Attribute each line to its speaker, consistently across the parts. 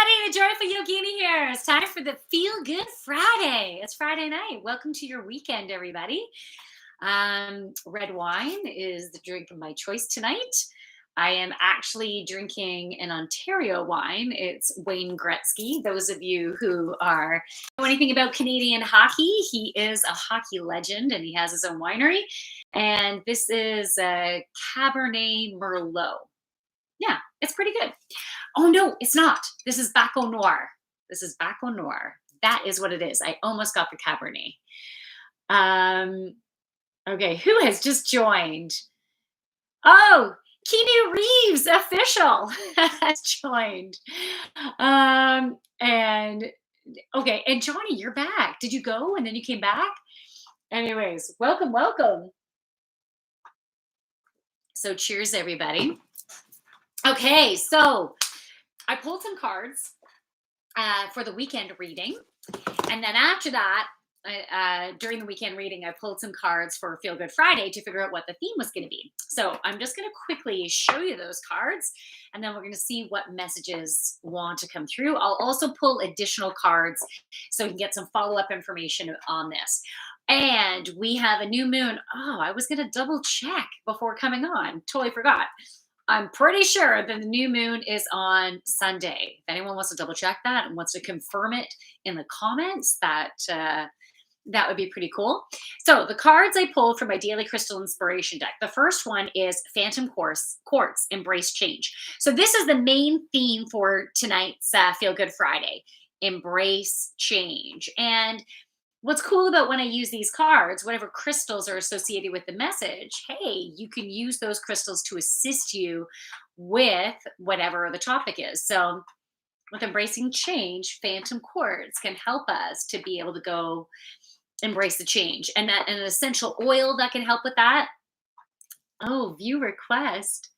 Speaker 1: everybody, the Joyful Yogini here. It's time for the Feel Good Friday. It's Friday night. Welcome to your weekend, everybody. Red wine is the drink of my choice tonight. I am actually drinking an Ontario wine. It's Wayne Gretzky. Those of you who know anything about Canadian hockey, he is a hockey legend and he has his own winery. And this is a Cabernet Merlot. Yeah, it's pretty good. Oh no, it's not. This is Baco Noir. This is Baco Noir. That is what it is. I almost got the Cabernet. Okay, who has just joined? Oh, Keanu Reeves, official, has joined. And okay, and Johnny, you're back. Did you go and then you came back? Anyways, welcome, welcome. So cheers, everybody. Okay, so I pulled some cards for the weekend reading. And then after that, during the weekend reading, I pulled some cards for Feel Good Friday to figure out what the theme was going to be. So I'm just going to quickly show you those cards, and then we're going to see what messages want to come through. I'll also pull additional cards so we can get some follow-up information on this. And we have a new moon. Oh, I was going to double check before coming on. Totally forgot. I'm pretty sure that the new moon is on Sunday. If anyone wants to double check that and wants to confirm it in the comments, that would be pretty cool. So the cards I pulled from my Daily Crystal Inspiration deck. The first one is Phantom Quartz, Embrace Change. So this is the main theme for tonight's Feel Good Friday, Embrace Change. And what's cool about when I use these cards, whatever crystals are associated with the message, hey, you can use those crystals to assist you with whatever the topic is. So with embracing change, Phantom Quartz can help us to be able to go embrace the change. And an essential oil that can help with that. Oh, view request.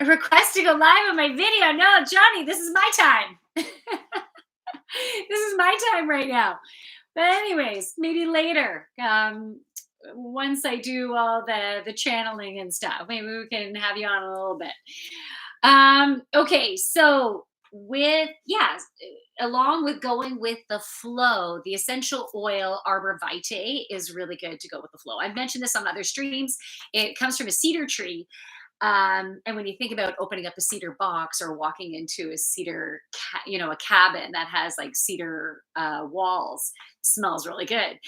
Speaker 1: A request to go live on my video. No, Johnny, this is my time. This is my time right now. But anyways, maybe later, once I do all the channeling and stuff, maybe we can have you on a little bit. Okay, so along with going with the flow, the essential oil Arbor Vitae is really good to go with the flow. I've mentioned this on other streams. It comes from a cedar tree. And when you think about opening up a cedar box or walking into a cedar, a cabin that has like cedar walls, smells really good.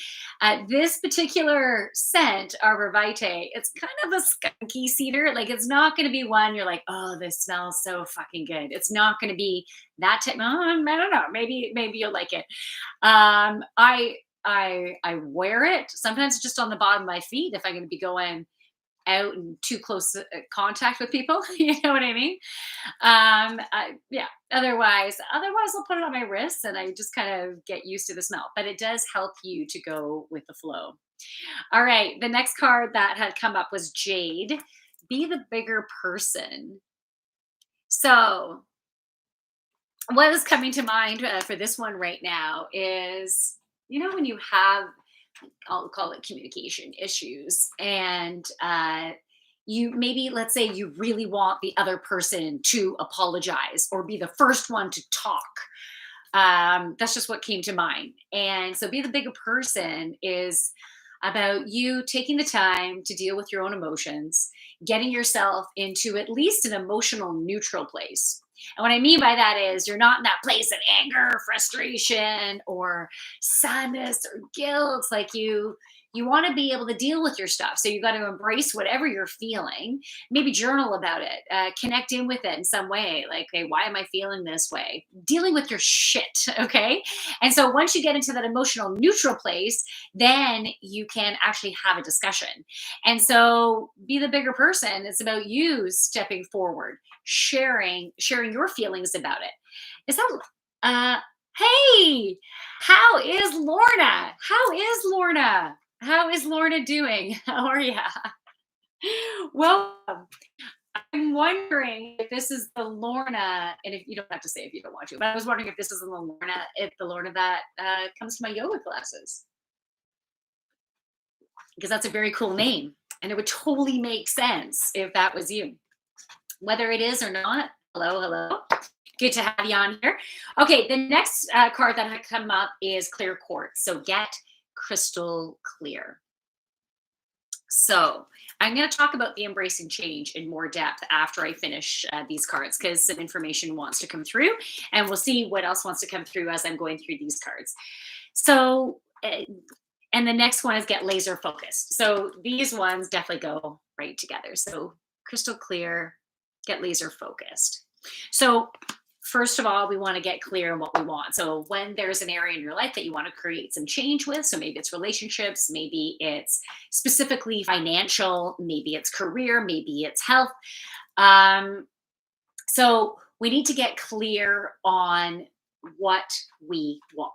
Speaker 1: This particular scent, Arbor Vitae, it's kind of a skunky cedar. Like it's not going to be one you're like, oh, this smells so fucking good. It's not going to be that type. I don't know. Maybe you'll like it. I wear it sometimes just on the bottom of my feet if I'm going to be going out and too close contact with people. You know what I mean? Otherwise I'll put it on my wrists and I just kind of get used to the smell, but it does help you to go with the flow. All right. The next card that had come up was Jade. Be the bigger person. So what is coming to mind for this one right now is, when you have, I'll call it communication issues, and let's say you really want the other person to apologize or be the first one to talk. That's just what came to mind. And so be the bigger person is about you taking the time to deal with your own emotions, getting yourself into at least an emotional neutral place. And what I mean by that is you're not in that place of anger, frustration, or sadness or guilt. Like you want to be able to deal with your stuff. So you got to embrace whatever you're feeling, maybe journal about it, connect in with it in some way. Like, okay, why am I feeling this way? Dealing with your shit. Okay. And so once you get into that emotional neutral place, then you can actually have a discussion. And so be the bigger person. It's about you stepping forward, sharing your feelings about it. Is that, hey, how is Lorna? How is Lorna doing? How are you? Well, I'm wondering if this is the Lorna, and if you don't have to say if you don't want to, but I was wondering if this is the Lorna that comes to my yoga classes. Because that's a very cool name. And it would totally make sense if that was you. Whether it is or not, hello. Good to have you on here. Okay, the next card that had come up is clear quartz. So get crystal clear. So I'm going to talk about the embracing change in more depth after I finish these cards because some information wants to come through, and we'll see what else wants to come through as I'm going through these cards. So, and the next one is get laser focused. So these ones definitely go right together. So crystal clear, get laser focused. So first of all, we want to get clear on what we want. So when there's an area in your life that you want to create some change with, so maybe it's relationships, maybe it's specifically financial, maybe it's career, maybe it's health. So we need to get clear on what we want.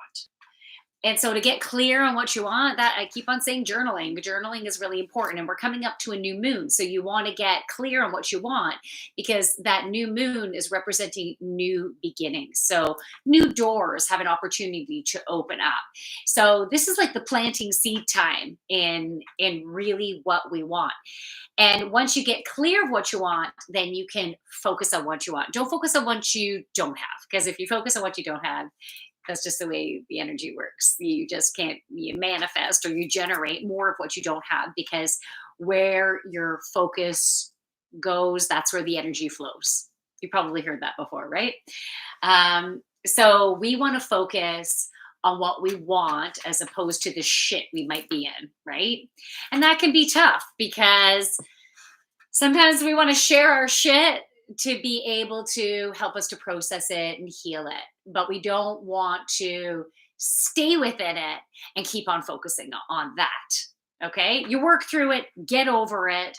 Speaker 1: And so to get clear on what you want, that I keep on saying journaling. Journaling is really important. And we're coming up to a new moon. So you want to get clear on what you want because that new moon is representing new beginnings. So new doors have an opportunity to open up. So this is like the planting seed time in really what we want. And once you get clear of what you want, then you can focus on what you want. Don't focus on what you don't have. Because if you focus on what you don't have, that's just the way the energy works. You just can't, you manifest or you generate more of what you don't have because where your focus goes, that's where the energy flows. You probably heard that before, right? So we want to focus on what we want as opposed to the shit we might be in, right? And that can be tough because sometimes we want to share our shit to be able to help us to process it and heal it. But we don't want to stay within it and keep on focusing on that. Okay. You work through it, get over it,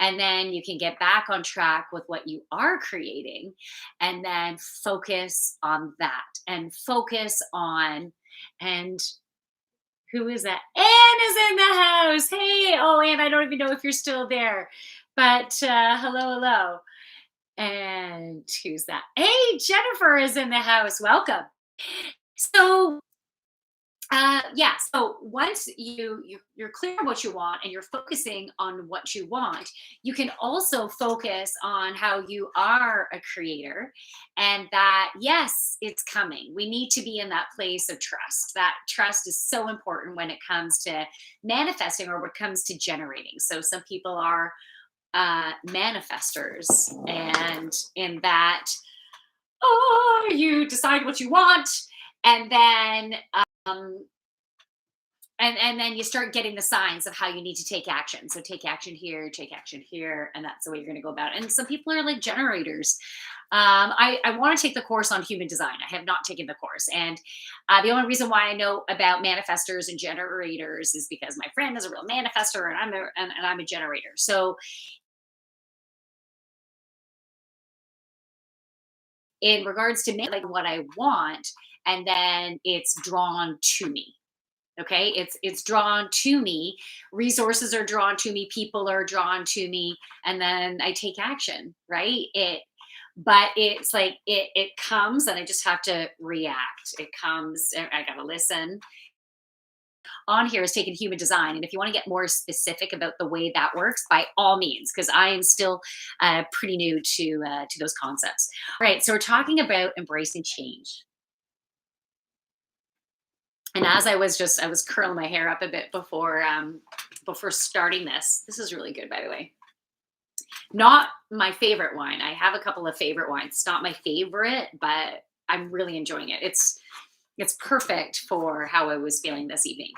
Speaker 1: and then you can get back on track with what you are creating and then focus on that and focus on, and who is that? Anne is in the house. Hey, oh, Anne, I don't even know if you're still there, but hello. And who's that? Hey, Jennifer is in the house. Welcome. So, yeah. So once you're clear on what you want and you're focusing on what you want, you can also focus on how you are a creator, and that yes, it's coming. We need to be in that place of trust. That trust is so important when it comes to manifesting or when it comes to generating. So some people are manifestors, and in that, oh, you decide what you want, and then and then you start getting the signs of how you need to take action. So take action here, and that's the way you're going to go about it. And some people are like generators. I want to take the course on human design. I have not taken the course, and the only reason why I know about manifestors and generators is because my friend is a real manifestor, and I'm a generator. So in regards to like what I want, and then it's drawn to me. Okay, it's drawn to me. Resources are drawn to me. People are drawn to me, and then I take action. Right? But it's like it comes, and I just have to react. It comes, and I gotta listen. On here is taking human design. And if you want to get more specific about the way that works, by all means, because I am still pretty new to those concepts. All right. So we're talking about embracing change. And as I was curling my hair up a bit before starting this. This is really good, by the way. Not my favorite wine. I have a couple of favorite wines. It's not my favorite, but I'm really enjoying it. It's perfect for how I was feeling this evening.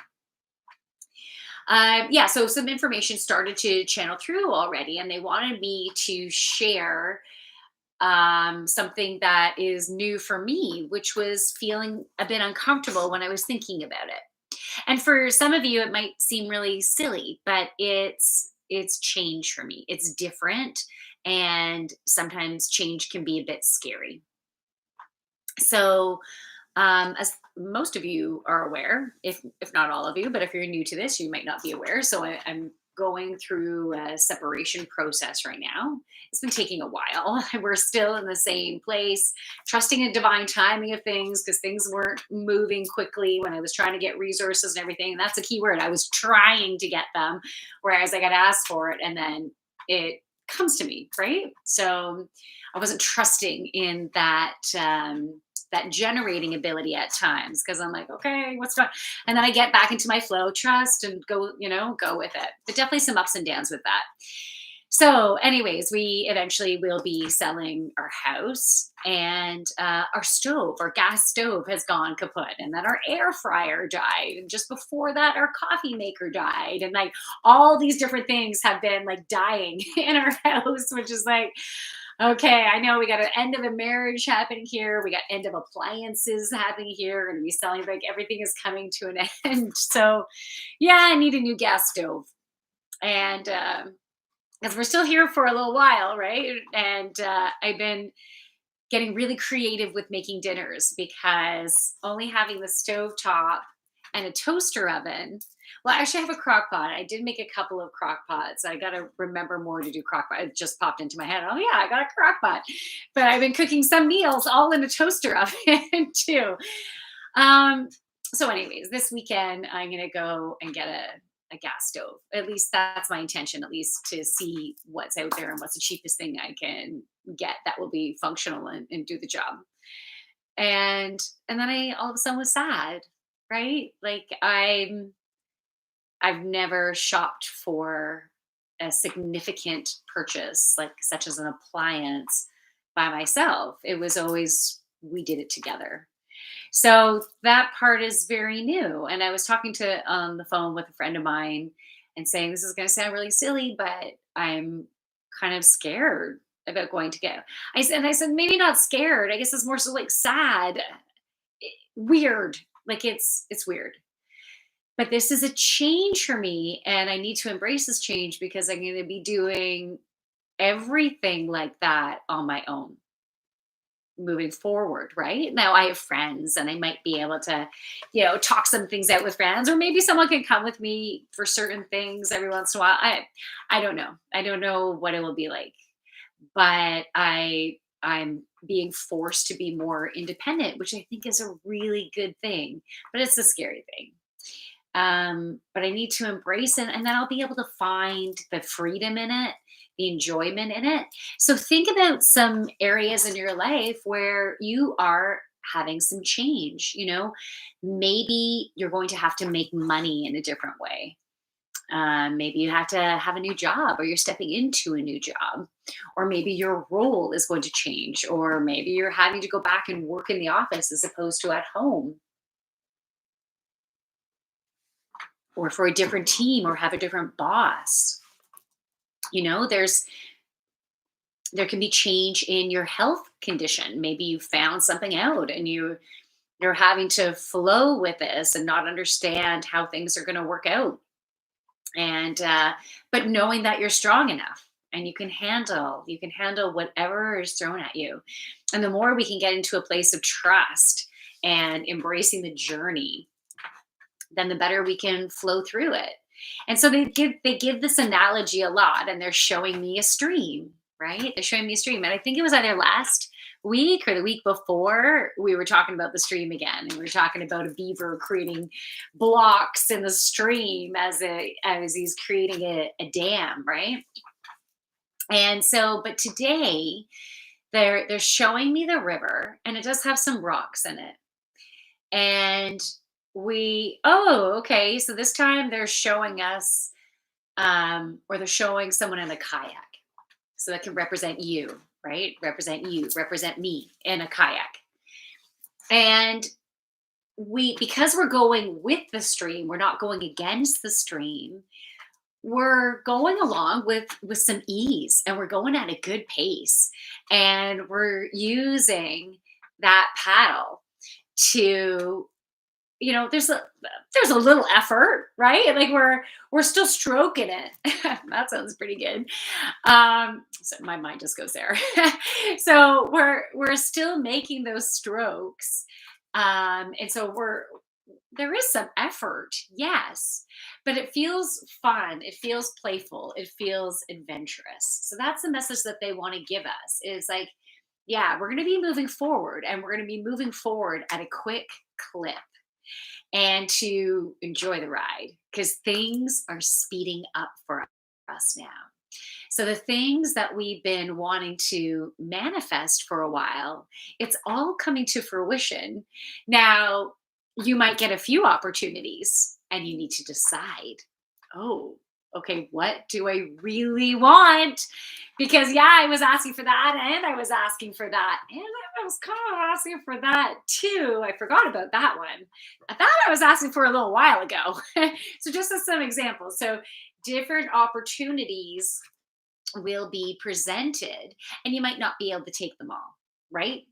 Speaker 1: Yeah, so some information started to channel through already, and they wanted me to share something that is new for me, which was feeling a bit uncomfortable when I was thinking about it. And for some of you, it might seem really silly, but it's change for me. It's different, and sometimes change can be a bit scary. So as most of you are aware, if not all of you, but if you're new to this, you might not be aware. So I'm going through a separation process right now. It's been taking a while. We're still in the same place, trusting in divine timing of things because things weren't moving quickly when I was trying to get resources and everything. And that's a key word. I was trying to get them, whereas I got asked for it, and then it comes to me, right? So I wasn't trusting in that generating ability at times because I'm like, okay, what's going? And then I get back into my flow, trust, and go, go with it. But definitely some ups and downs with that. So, anyways, we eventually will be selling our house, and our gas stove has gone kaput, and then our air fryer died, and just before that, our coffee maker died, and like all these different things have been like dying in our house, which is like, okay, I know we got an end of a marriage happening here. We got end of appliances happening here. We're gonna be selling, like everything is coming to an end. So, yeah, I need a new gas stove, and because we're still here for a little while, right? And I've been getting really creative with making dinners because only having the stove top and a toaster oven. Well, actually, I have a crock pot. I did make a couple of crock pots. I got to remember more to do crock pot. It just popped into my head. Oh, yeah, I got a crock pot. But I've been cooking some meals all in a toaster oven too. Um, so, anyways, this weekend I'm gonna go and get a gas stove. At least that's my intention. At least to see what's out there and what's the cheapest thing I can get that will be functional and do the job. And then I all of a sudden was sad, right? Like I've never shopped for a significant purchase, like such as an appliance, by myself. It was always we did it together. So that part is very new. And I was talking to on the phone with a friend of mine and saying, this is going to sound really silly, but I'm kind of scared about going to get. I said, maybe not scared. I guess it's more so like sad, weird. Like it's weird. But this is a change for me, and I need to embrace this change because I'm going to be doing everything like that on my own moving forward, right? Now I have friends and I might be able to, talk some things out with friends, or maybe someone can come with me for certain things every once in a while. I don't know. I don't know what it will be like. But I'm being forced to be more independent, which I think is a really good thing. But it's a scary thing. But I need to embrace it, and then I'll be able to find the freedom in it, the enjoyment in it. So think about some areas in your life where you are having some change. Maybe you're going to have to make money in a different way. Maybe you have to have a new job, or you're stepping into a new job, or maybe your role is going to change, or maybe you're having to go back and work in the office as opposed to at home, or for a different team, or have a different boss. There can be change in your health condition. Maybe you found something out and you're having to flow with this and not understand how things are going to work out. And but knowing that you're strong enough and you can handle whatever is thrown at you. And the more we can get into a place of trust and embracing the journey, then the better we can flow through it. And so they give this analogy a lot, and they're showing me a stream, right? They're showing me a stream. And I think it was either last week or the week before we were talking about the stream again. And we were talking about a beaver creating blocks in the stream as he's creating a dam, right? And so, but today they're showing me the river, and it does have some rocks in it. And okay, so this time they're showing us, or they're showing someone in a kayak. So that can represent you, right? Represent you, represent me in a kayak. And because we're going with the stream, we're not going against the stream. We're going along with some ease, and we're going at a good pace. And we're using that paddle to, there's a little effort, right? Like we're still stroking it. That sounds pretty good. So my mind just goes there. So we're still making those strokes. And so there is some effort, yes, but it feels fun, it feels playful, it feels adventurous. So that's the message that they want to give us, is like, yeah, we're going to be moving forward, and we're going to be moving forward at a quick clip, and to enjoy the ride because things are speeding up for us now. So the things that we've been wanting to manifest for a while, it's all coming to fruition. Now, you might get a few opportunities and you need to decide, oh, okay, what do I really want? Because yeah, I was asking for that and I was asking for that and I was kind of asking for that too. I forgot about that one. I thought I was asking for a little while ago. So just as some examples. So different opportunities will be presented and you might not be able to take them all, right?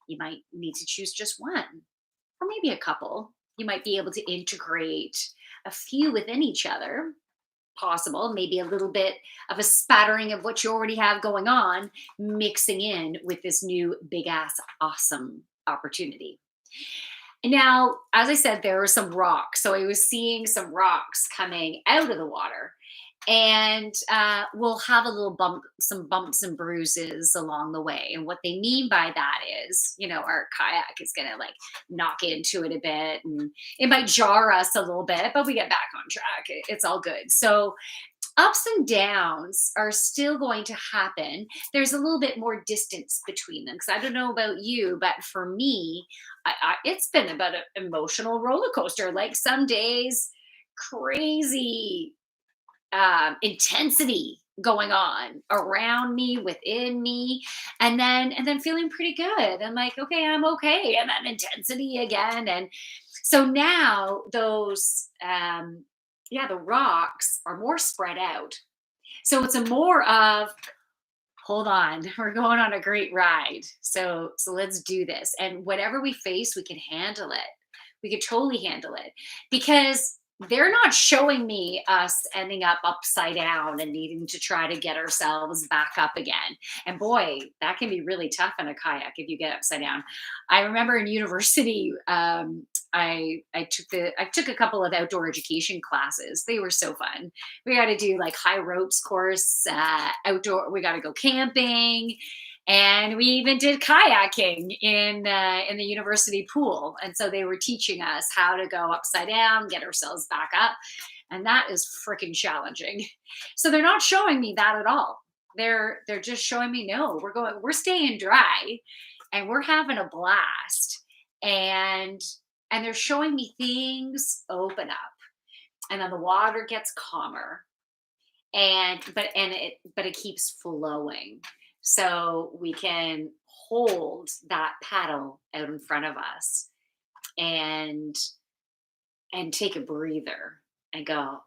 Speaker 1: You might need to choose just one or maybe a couple. You might be able to integrate a few within each other, possible, maybe a little bit of a spattering of what you already have going on, mixing in with this new big ass awesome opportunity. And now, as I said, there were some rocks. So I was seeing some rocks coming out of the water. And we'll have a little bump, some bumps and bruises along the way. And what they mean by that is, our kayak is going to like knock into it a bit and it might jar us a little bit, but we get back on track. It's all good. So, ups and downs are still going to happen. There's a little bit more distance between them because I don't know about you, but for me, it's been about an emotional roller coaster. Like some days, crazy intensity going on around me, within me, and then feeling pretty good. I'm like, okay, I'm okay, and then intensity again, and so now those, yeah, the rocks are more spread out. So it's a more of, hold on, we're going on a great ride. So let's do this, and whatever we face, we can handle it. We could totally handle it because they're not showing me us ending up upside down and needing to try to get ourselves back up again. And boy, that can be really tough in a kayak if you get upside down. I remember in university, I took a couple of outdoor education classes. They were so fun. We got to do like high ropes course, outdoor. We got to go camping, and we even did kayaking in the university pool. And so they were teaching us how to go upside down, get ourselves back up, and that is freaking challenging. So they're not showing me that at all. They're just showing me, no, we're staying dry, and we're having a blast, and they're showing me things open up, and then the water gets calmer, but it keeps flowing, so we can hold that paddle out in front of us and take a breather and go,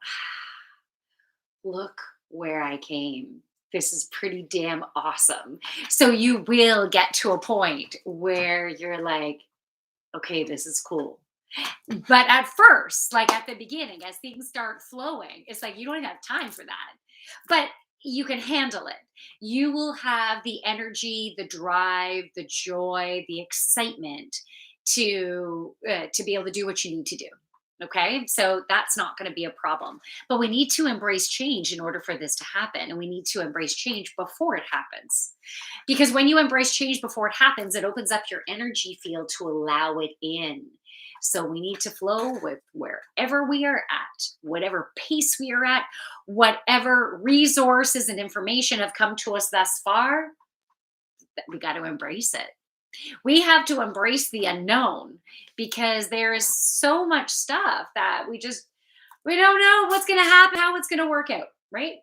Speaker 1: look where I came. This is pretty damn awesome. So you will get to a point where you're like, okay, this is cool. But at first, like at the beginning, as things start flowing, it's like you don't even have time for that. But you can handle it. You will have the energy, the drive, the joy, the excitement to be able to do what you need to do. Okay, so that's not going to be a problem. But we need to embrace change in order for this to happen, and we need to embrace change before it happens. Because when you embrace change before it happens, it opens up your energy field to allow it in. So we need to flow with wherever we are at, whatever pace we are at, whatever resources and information have come to us thus far, we got to embrace it. We have to embrace the unknown because there is so much stuff that we don't know what's going to happen, how it's going to work out, right?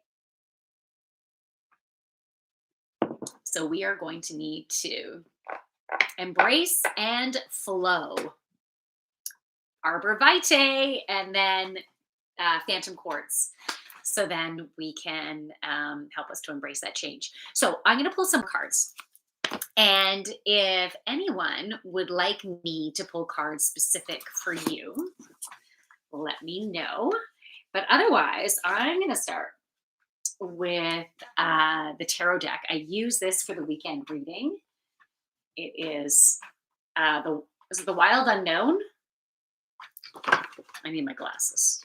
Speaker 1: So we are going to need to embrace and flow. Arbor Vitae, and then Phantom Quartz. So then we can help us to embrace that change. So I'm going to pull some cards. And if anyone would like me to pull cards specific for you, let me know. But otherwise, I'm going to start with the tarot deck. I use this for the weekend reading. It is the Wild Unknown? I need my glasses.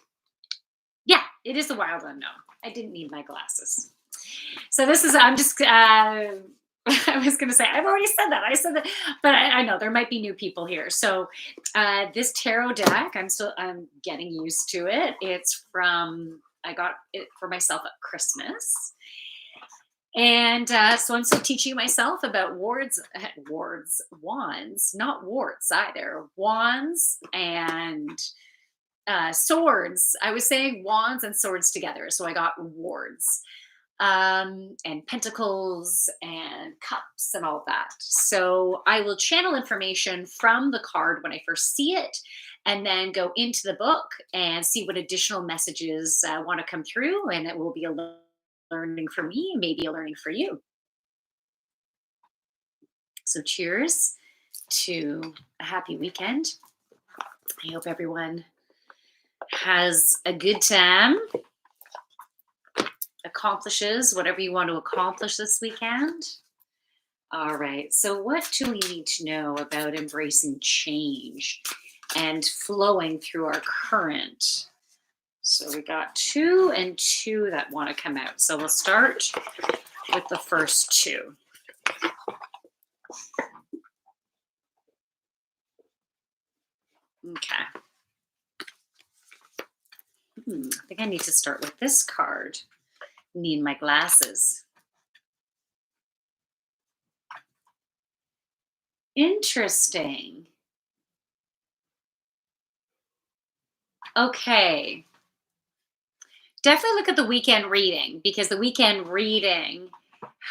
Speaker 1: Yeah, it is the Wild Unknown. I didn't need my glasses. So this is, I'm just, I was going to say, I've already said that. I said that, but I know there might be new people here. So this tarot deck, I'm getting used to it. I got it for myself at Christmas. And so I'm still teaching myself about wands, not warts either, wands and swords. I was saying wands and swords together. So I got wards, and pentacles and cups and all that. So I will channel information from the card when I first see it, and then go into the book and see what additional messages want to come through. And it will be a learning for me, maybe a learning for you. So cheers to a happy weekend. I hope everyone has a good time, accomplishes whatever you want to accomplish this weekend. All right. So, what do we need to know about embracing change and flowing through our current? So, we got 2 and 2 that want to come out. So, we'll start with the first 2. Okay. I think I need to start with this card. Need my glasses. Interesting. Okay. Definitely look at the weekend reading, because the weekend reading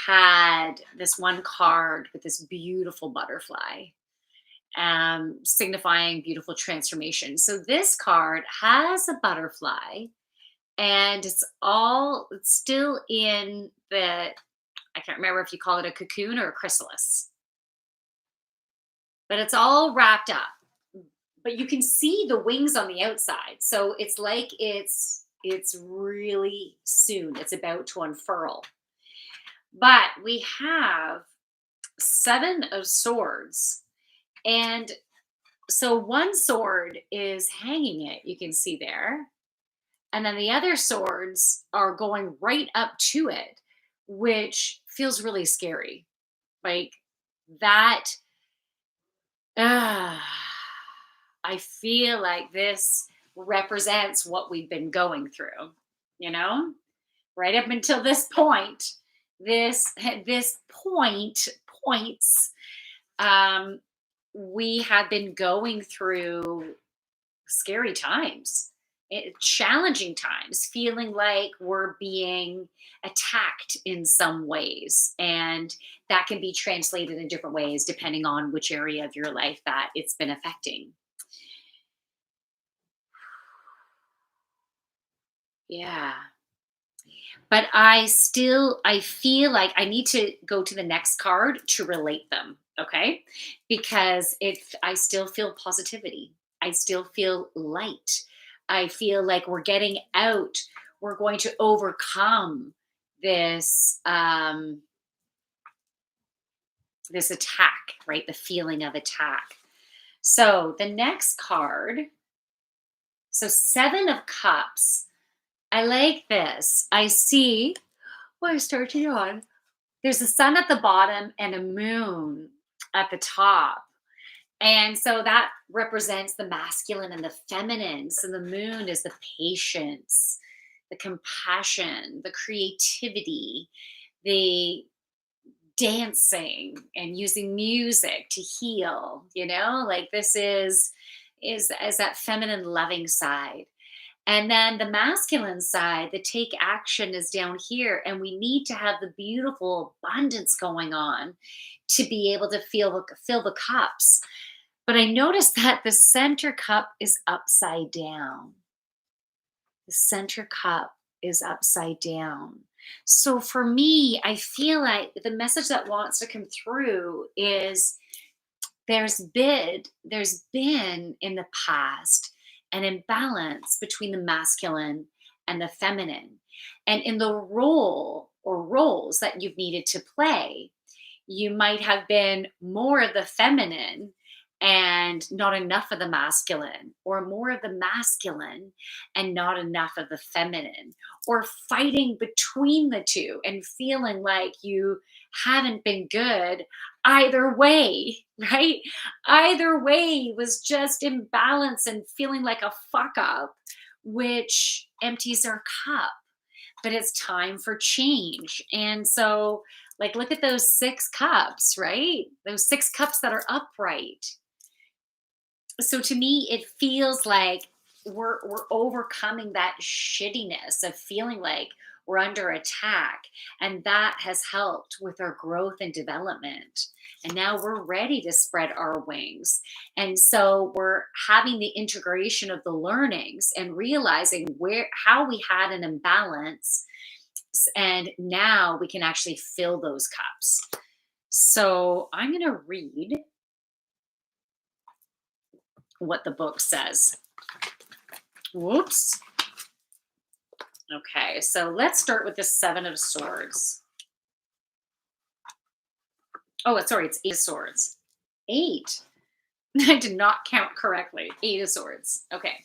Speaker 1: had this one card with this beautiful butterfly, signifying beautiful transformation. So this card has a butterfly, and it's still in the, I can't remember if you call it a cocoon or a chrysalis, but it's all wrapped up. But you can see the wings on the outside. So it's like it's really soon. It's about to unfurl. But we have 7 of swords. And so one sword is hanging it, you can see there. And then the other swords are going right up to it, which feels really scary. Like that. I feel like this represents what we've been going through, you know, right up until this point. This point points. We have been going through scary times, challenging times, feeling like we're being attacked in some ways. And that can be translated in different ways depending on which area of your life that it's been affecting. Yeah. But I feel like I need to go to the next card to relate them, okay? Because if I still feel positivity, I still feel light. I feel like we're getting out. We're going to overcome this this attack, right? The feeling of attack. So, the next card, so 7 of cups. I like this. I see, oh, I started on. There's a sun at the bottom and a moon at the top. And so that represents the masculine and the feminine. So the moon is the patience, the compassion, the creativity, the dancing and using music to heal, like this is that feminine loving side. And then the masculine side, the take action, is down here. And we need to have the beautiful abundance going on to be able to fill the cups. But I noticed that the center cup is upside down. The center cup is upside down. So for me, I feel like the message that wants to come through is there's been in the past an imbalance between the masculine and the feminine. And in the role or roles that you've needed to play, you might have been more of the feminine and not enough of the masculine, or more of the masculine and not enough of the feminine, or fighting between the two and feeling like you haven't been good either way, right? Either way was just imbalance and feeling like a fuck up, which empties our cup. but it's time for change. And so, like, look at those 6 cups, right? Those 6 cups that are upright. So to me, it feels like we're overcoming that shittiness of feeling like we're under attack, and that has helped with our growth and development. And now we're ready to spread our wings. And so we're having the integration of the learnings and realizing where how we had an imbalance, and now we can actually fill those cups. So I'm going to read what the book says. Whoops. Okay, so let's start with the 7 of Swords. Oh, sorry, it's 8 of Swords. 8. I did not count correctly. 8 of Swords. Okay.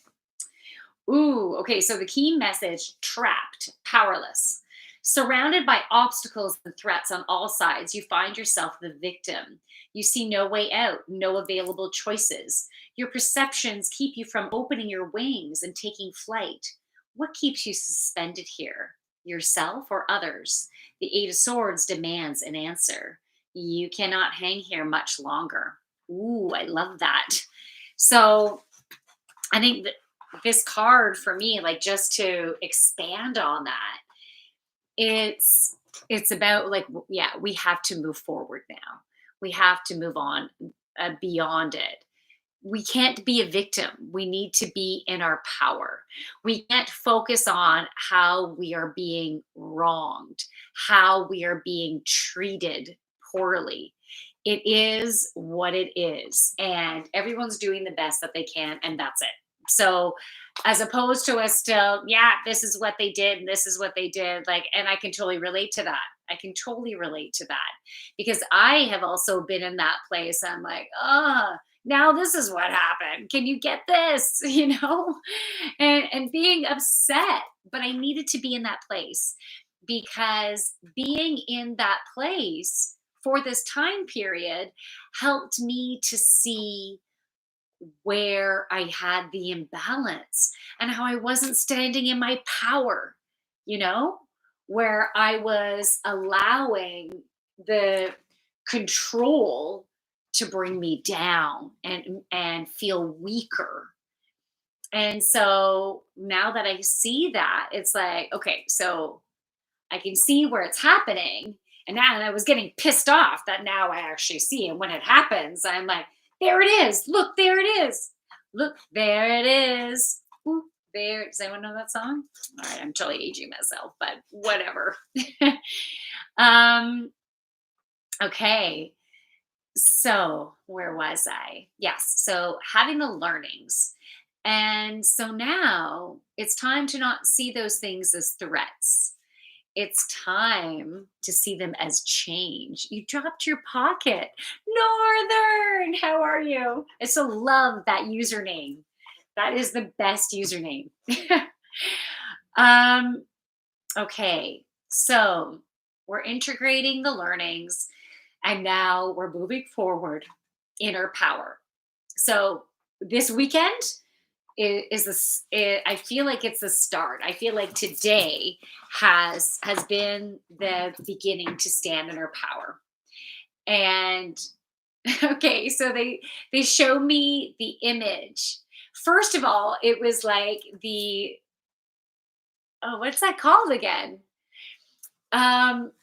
Speaker 1: Ooh, okay. So the key message: trapped, powerless. Surrounded by obstacles and threats on all sides, you find yourself the victim. You see no way out, no available choices. Your perceptions keep you from opening your wings and taking flight. What keeps you suspended here? Yourself or others? The 8 of Swords demands an answer. You cannot hang here much longer. Ooh, I love that. So I think that this card for me, like, just to expand on that, it's about, like, yeah, we have to move forward now. We have to move on, beyond it. We can't be a victim. We need to be in our power. We can't focus on how we are being wronged, how we are being treated poorly. It is what it is, and everyone's doing the best that they can, and that's it. So, as opposed to us still, yeah, this is what they did, and this is what they did, like, and I can totally relate to that. I can totally relate to that because I have also been in that place. I'm like, now this is what happened. Can you get this? And being upset, but I needed to be in that place because being in that place for this time period helped me to see where I had the imbalance and how I wasn't standing in my power, you know, where I was allowing the control to bring me down and feel weaker. And so now that I see that, it's like, okay, so I can see where it's happening. And now I was getting pissed off that now I actually see. And when it happens, I'm like, there it is. Look, there it is. Look, there it is. Ooh, there. Does anyone know that song? All right, I'm totally aging myself, but whatever. um, okay. So where was I? Yes. So having the learnings. And so now it's time to not see those things as threats. It's time to see them as change. You dropped your pocket. Northern, how are you? I still love that username. That is the best username. um, okay, so we're integrating the learnings and now we're moving forward in our power. So this weekend, is this I feel like it's a start. I feel like today has been the beginning to stand in our power. And okay, so they show me the image. First of all, it was like the, oh, what's that called again? Um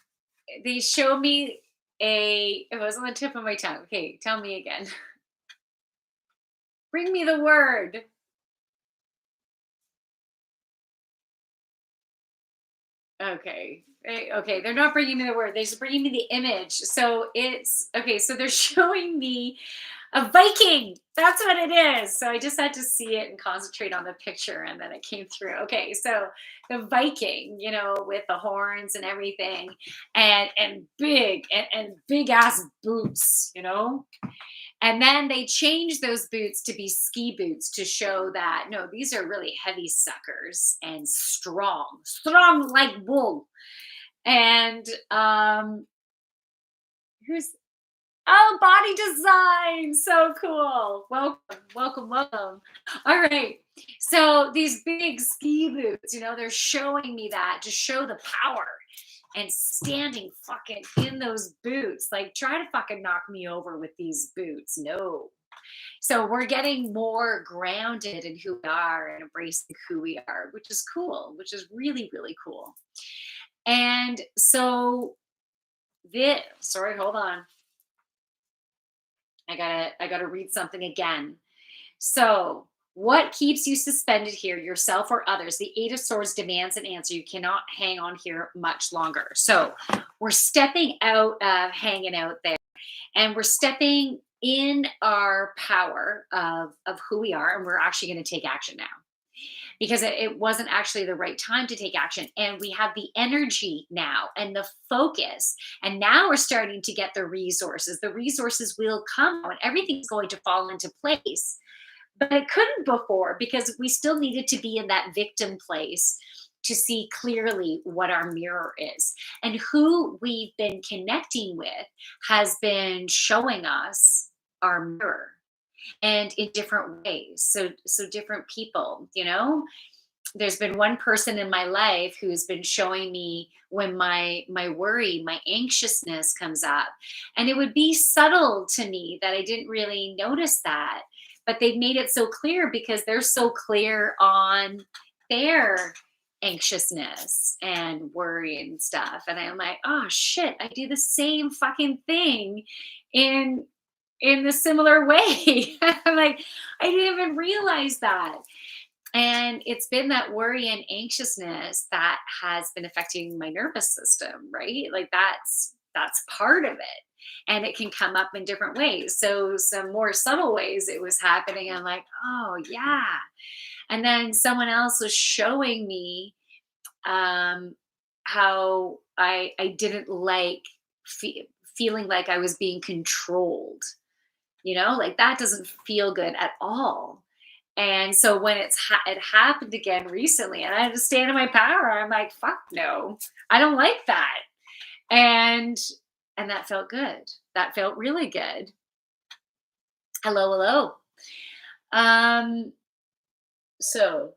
Speaker 1: they show me it was on the tip of my tongue. Okay, tell me again. Bring me the word. Okay. Okay, they're not bringing me the word. They're just bringing me the image. So it's okay. So they're showing me a Viking. That's what it is. So I just had to see it and concentrate on the picture, and then it came through. Okay, so the Viking, with the horns and everything, and big big ass boots. And then they changed those boots to be ski boots to show that no, these are really heavy suckers and strong like wool. And who's body design, so cool. Welcome, welcome, welcome. All right. So these big ski boots, they're showing me that to show the power and standing fucking in those boots. Like, try to fucking knock me over with these boots. No. So we're getting more grounded in who we are and embracing who we are, which is cool, which is really, really cool. And so this, sorry, hold on. I gotta read something again. So, what keeps you suspended here, yourself or others? The Eight of Swords demands an answer. You cannot hang on here much longer. So, we're stepping out of hanging out there, and we're stepping in our power of who we are, and we're actually going to take action now, because it wasn't actually the right time to take action. And we have the energy now and the focus. And now we're starting to get the resources. The resources will come and everything's going to fall into place. But it couldn't before because we still needed to be in that victim place to see clearly what our mirror is. And who we've been connecting with has been showing us our mirror, and in different ways. So different people, there's been one person in my life who's been showing me when my worry, my anxiousness comes up, and it would be subtle to me that I didn't really notice that, but they've made it so clear because they're so clear on their anxiousness and worry and stuff. And I'm like, oh shit, I do the same fucking thing in the similar way. I'm like, I didn't even realize that. And it's been that worry and anxiousness that has been affecting my nervous system, right? Like that's part of it. And it can come up in different ways. So some more subtle ways it was happening. I'm like, oh yeah. And then someone else was showing me how I didn't like feeling like I was being controlled. Like that doesn't feel good at all. And so when it happened again recently, and I had to stand in my power, I'm like, fuck no, I don't like that. And that felt good. That felt really good. Hello, hello. So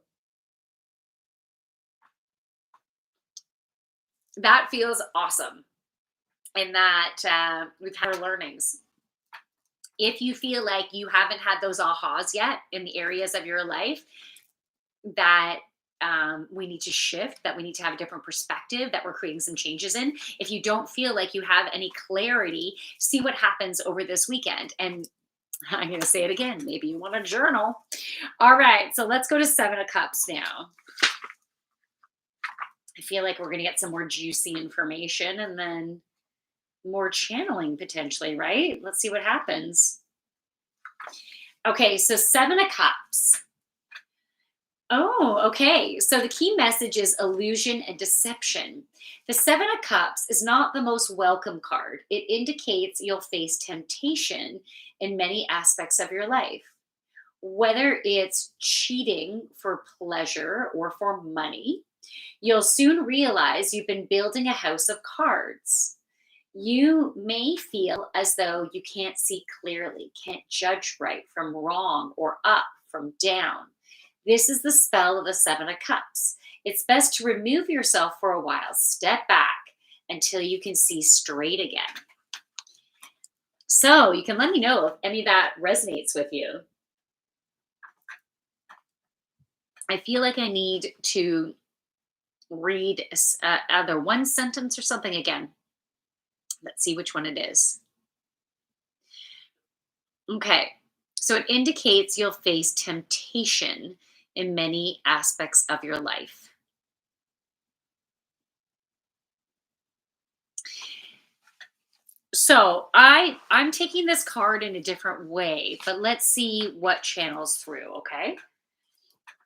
Speaker 1: that feels awesome. And that we've had our learnings. If you feel like you haven't had those ahas yet in the areas of your life that we need to shift, that we need to have a different perspective, that we're creating some changes in, if you don't feel like you have any clarity, see what happens over this weekend. And I'm going to say it again. Maybe you want to journal. All right. So let's go to Seven of Cups now. I feel like we're going to get some more juicy information and then more channeling potentially, right? Let's see what happens. Okay, so Seven of Cups. Oh, okay. So the key message is illusion and deception. The Seven of Cups is not the most welcome card. It indicates you'll face temptation in many aspects of your life. Whether it's cheating for pleasure or for money, you'll soon realize you've been building a house of cards. You may feel as though you can't see clearly, can't judge right from wrong, or up from down. This is the spell of the Seven of Cups. It's best to remove yourself for a while, step back until you can see straight again. So you can let me know if any of that resonates with you. I feel like I need to read either one sentence or something again. Let's see which one it is. Okay, so it indicates you'll face temptation in many aspects of your life. So I'm taking this card in a different way, but let's see what channels through, okay?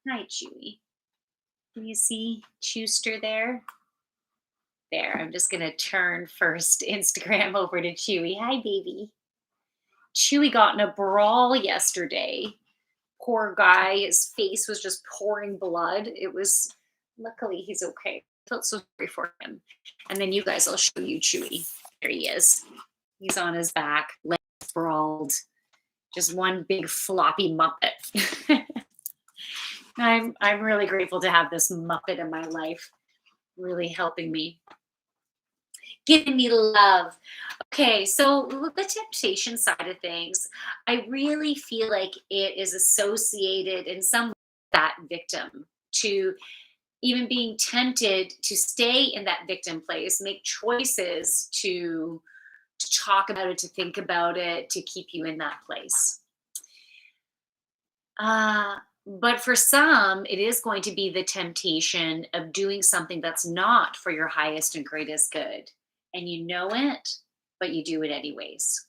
Speaker 1: Hi, Chewy. Can you see Chewster there? There, I'm just gonna turn first Instagram over to Chewy. Hi, baby. Chewy got in a brawl yesterday. Poor guy, his face was just pouring blood. Luckily he's okay. I felt so sorry for him. And then you guys, I'll show you Chewy. There he is. He's on his back, legs sprawled, just one big floppy muppet. I'm really grateful to have this Muppet in my life, really helping me, giving me love. Okay, so with the temptation side of things, I really feel like it is associated in some way with that victim, to even being tempted to stay in that victim place, make choices to talk about it, to think about it, to keep you in that place. Uh, but for some, it is going to be the temptation of doing something that's not for your highest and greatest good. And you know it, but you do it anyways.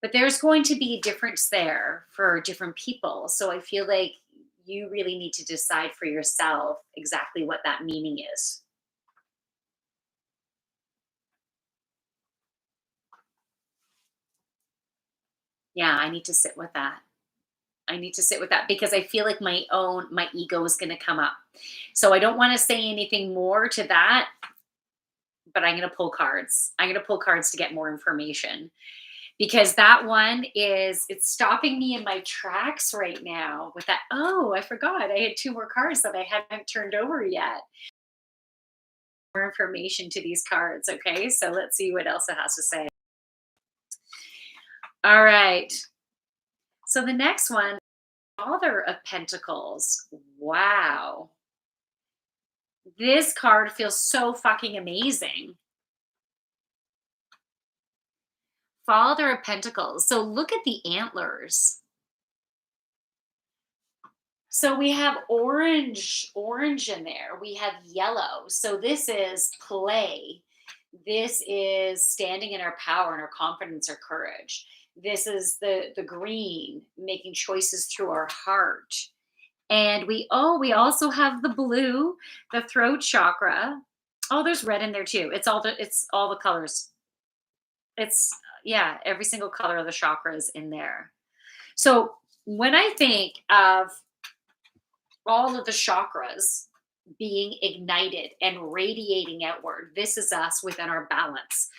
Speaker 1: But there's going to be a difference there for different people. So I feel like you really need to decide for yourself exactly what that meaning is. Yeah, I need to sit with that. I need to sit with that because I feel like my ego is going to come up. So I don't want to say anything more to that, but I'm going to pull cards. I'm going to pull cards to get more information because that one is it's stopping me in my tracks right now with that. Oh, I forgot. I had two more cards that I haven't turned over yet. More information to these cards. Okay. So let's see what else it has to say. All right. So the next one, Father of Pentacles. Wow. This card feels so fucking amazing. Father of Pentacles. So look at the antlers. So we have orange in there. We have yellow. So this is play. This is standing in our power and our confidence or courage. This is the green, making choices through our heart. And we also have the blue, the throat chakra. Oh, there's red in there too. It's all the colors. It's yeah, every single color of the chakra is in there. So when I think of all of the chakras being ignited and radiating outward, this is us within our balance.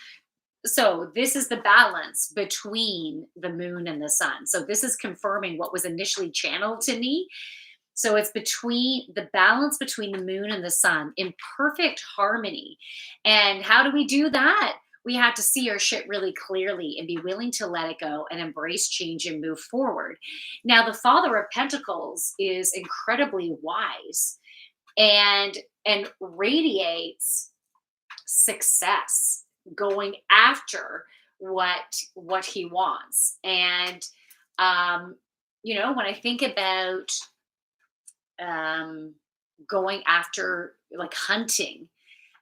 Speaker 1: So this is the balance between the moon and the sun. So this is confirming what was initially channeled to me. So it's between the balance between the moon and the sun in perfect harmony. And how do we do that? We have to see our shit really clearly and be willing to let it go and embrace change and move forward. Now, the Father of Pentacles is incredibly wise and radiates success, going after what he wants. And when I think about um, going after like hunting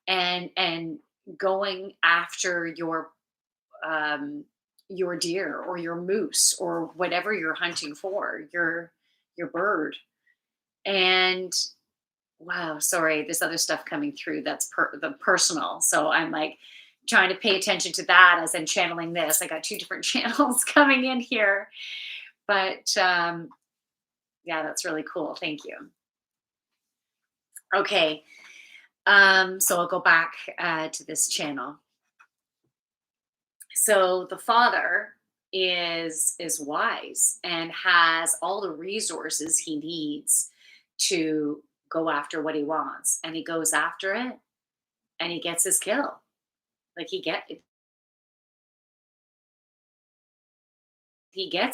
Speaker 1: and going after um, your deer or your moose or whatever you're hunting for, your bird. And wow, sorry, this other stuff coming through that's the personal. So I'm like trying to pay attention to that as I'm channeling this. I got two different channels coming in here, but yeah, that's really cool. Thank you. Okay. So I'll go back to this channel. So the father is wise and has all the resources he needs to go after what he wants, and he goes after it, and he gets his kill. Like he gets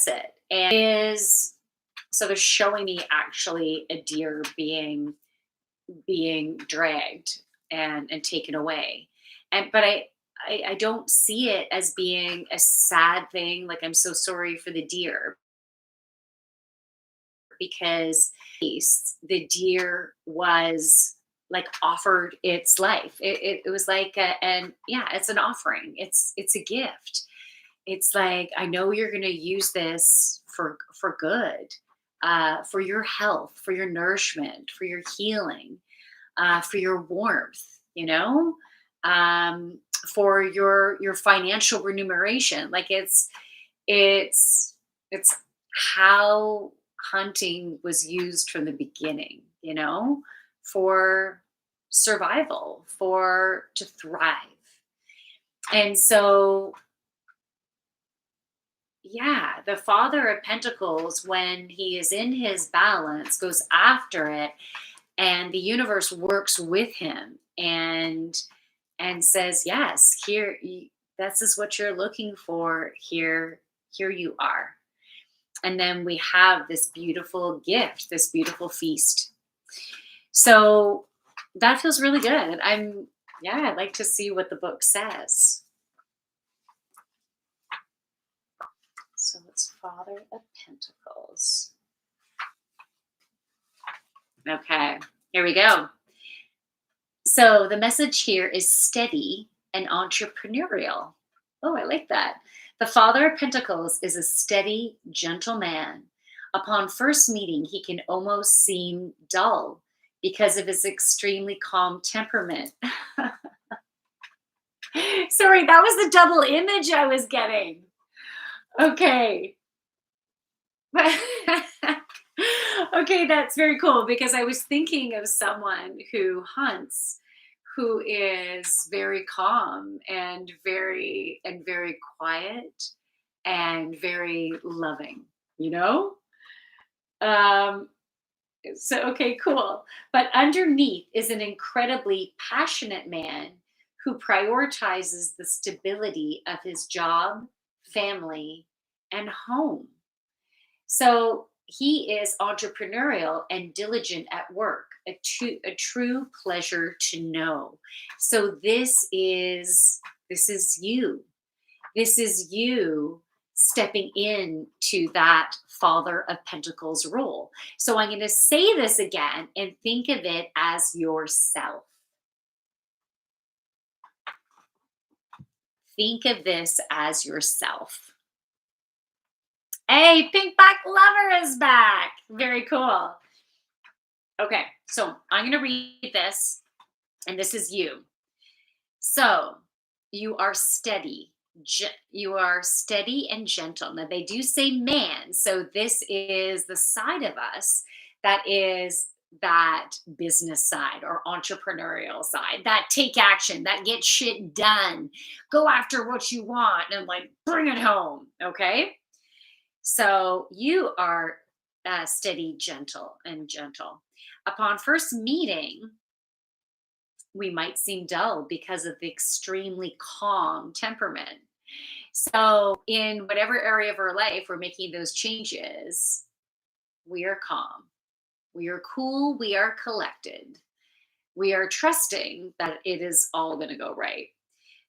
Speaker 1: it, and is so they're showing me actually a deer being dragged and taken away. And but I don't see it as being a sad thing, like I'm so sorry for the deer, because the deer was like offered its life. It was like and yeah, it's an offering. It's a gift. It's like, I know you're going to use this for good, for your health, for your nourishment, for your healing, for your warmth, for your financial remuneration. Like it's it's how hunting was used from the beginning, for survival, for to thrive. And so yeah, the Father of Pentacles, when he is in his balance, goes after it, and the universe works with him and says, "Yes, this is what you're looking for. Here you are." And then we have this beautiful gift, this beautiful feast. So that feels really good. Yeah, I'd like to see what the book says. So it's Father of Pentacles. Okay, here we go. So the message here is steady and entrepreneurial. Oh, I like that. The Father of Pentacles is a steady, gentle man. Upon first meeting, he can almost seem dull because of his extremely calm temperament. Sorry, that was the double image I was getting. Okay. Okay, that's very cool because I was thinking of someone who hunts who is very calm and very quiet and very loving, you know? Um so okay, cool. But underneath is an incredibly passionate man who prioritizes the stability of his job, family, and home. So he is entrepreneurial and diligent at work, a true pleasure to know. So this is you. This is you stepping into that Father of Pentacles role. So I'm going to say this again and think of it as yourself. Think of this as yourself. Hey, Pinkback Lover is back. Very cool. Okay, so I'm going to read this, and this is you. So you are steady. You are steady and gentle. Now, they do say man. So this is the side of us that is that business side or entrepreneurial side, that take action, that get shit done, go after what you want and like bring it home. Okay. So you are steady, gentle, and gentle. Upon first meeting, we might seem dull because of the extremely calm temperament. So, in whatever area of our life we're making those changes, we are calm, we are cool, we are collected, we are trusting that it is all going to go right.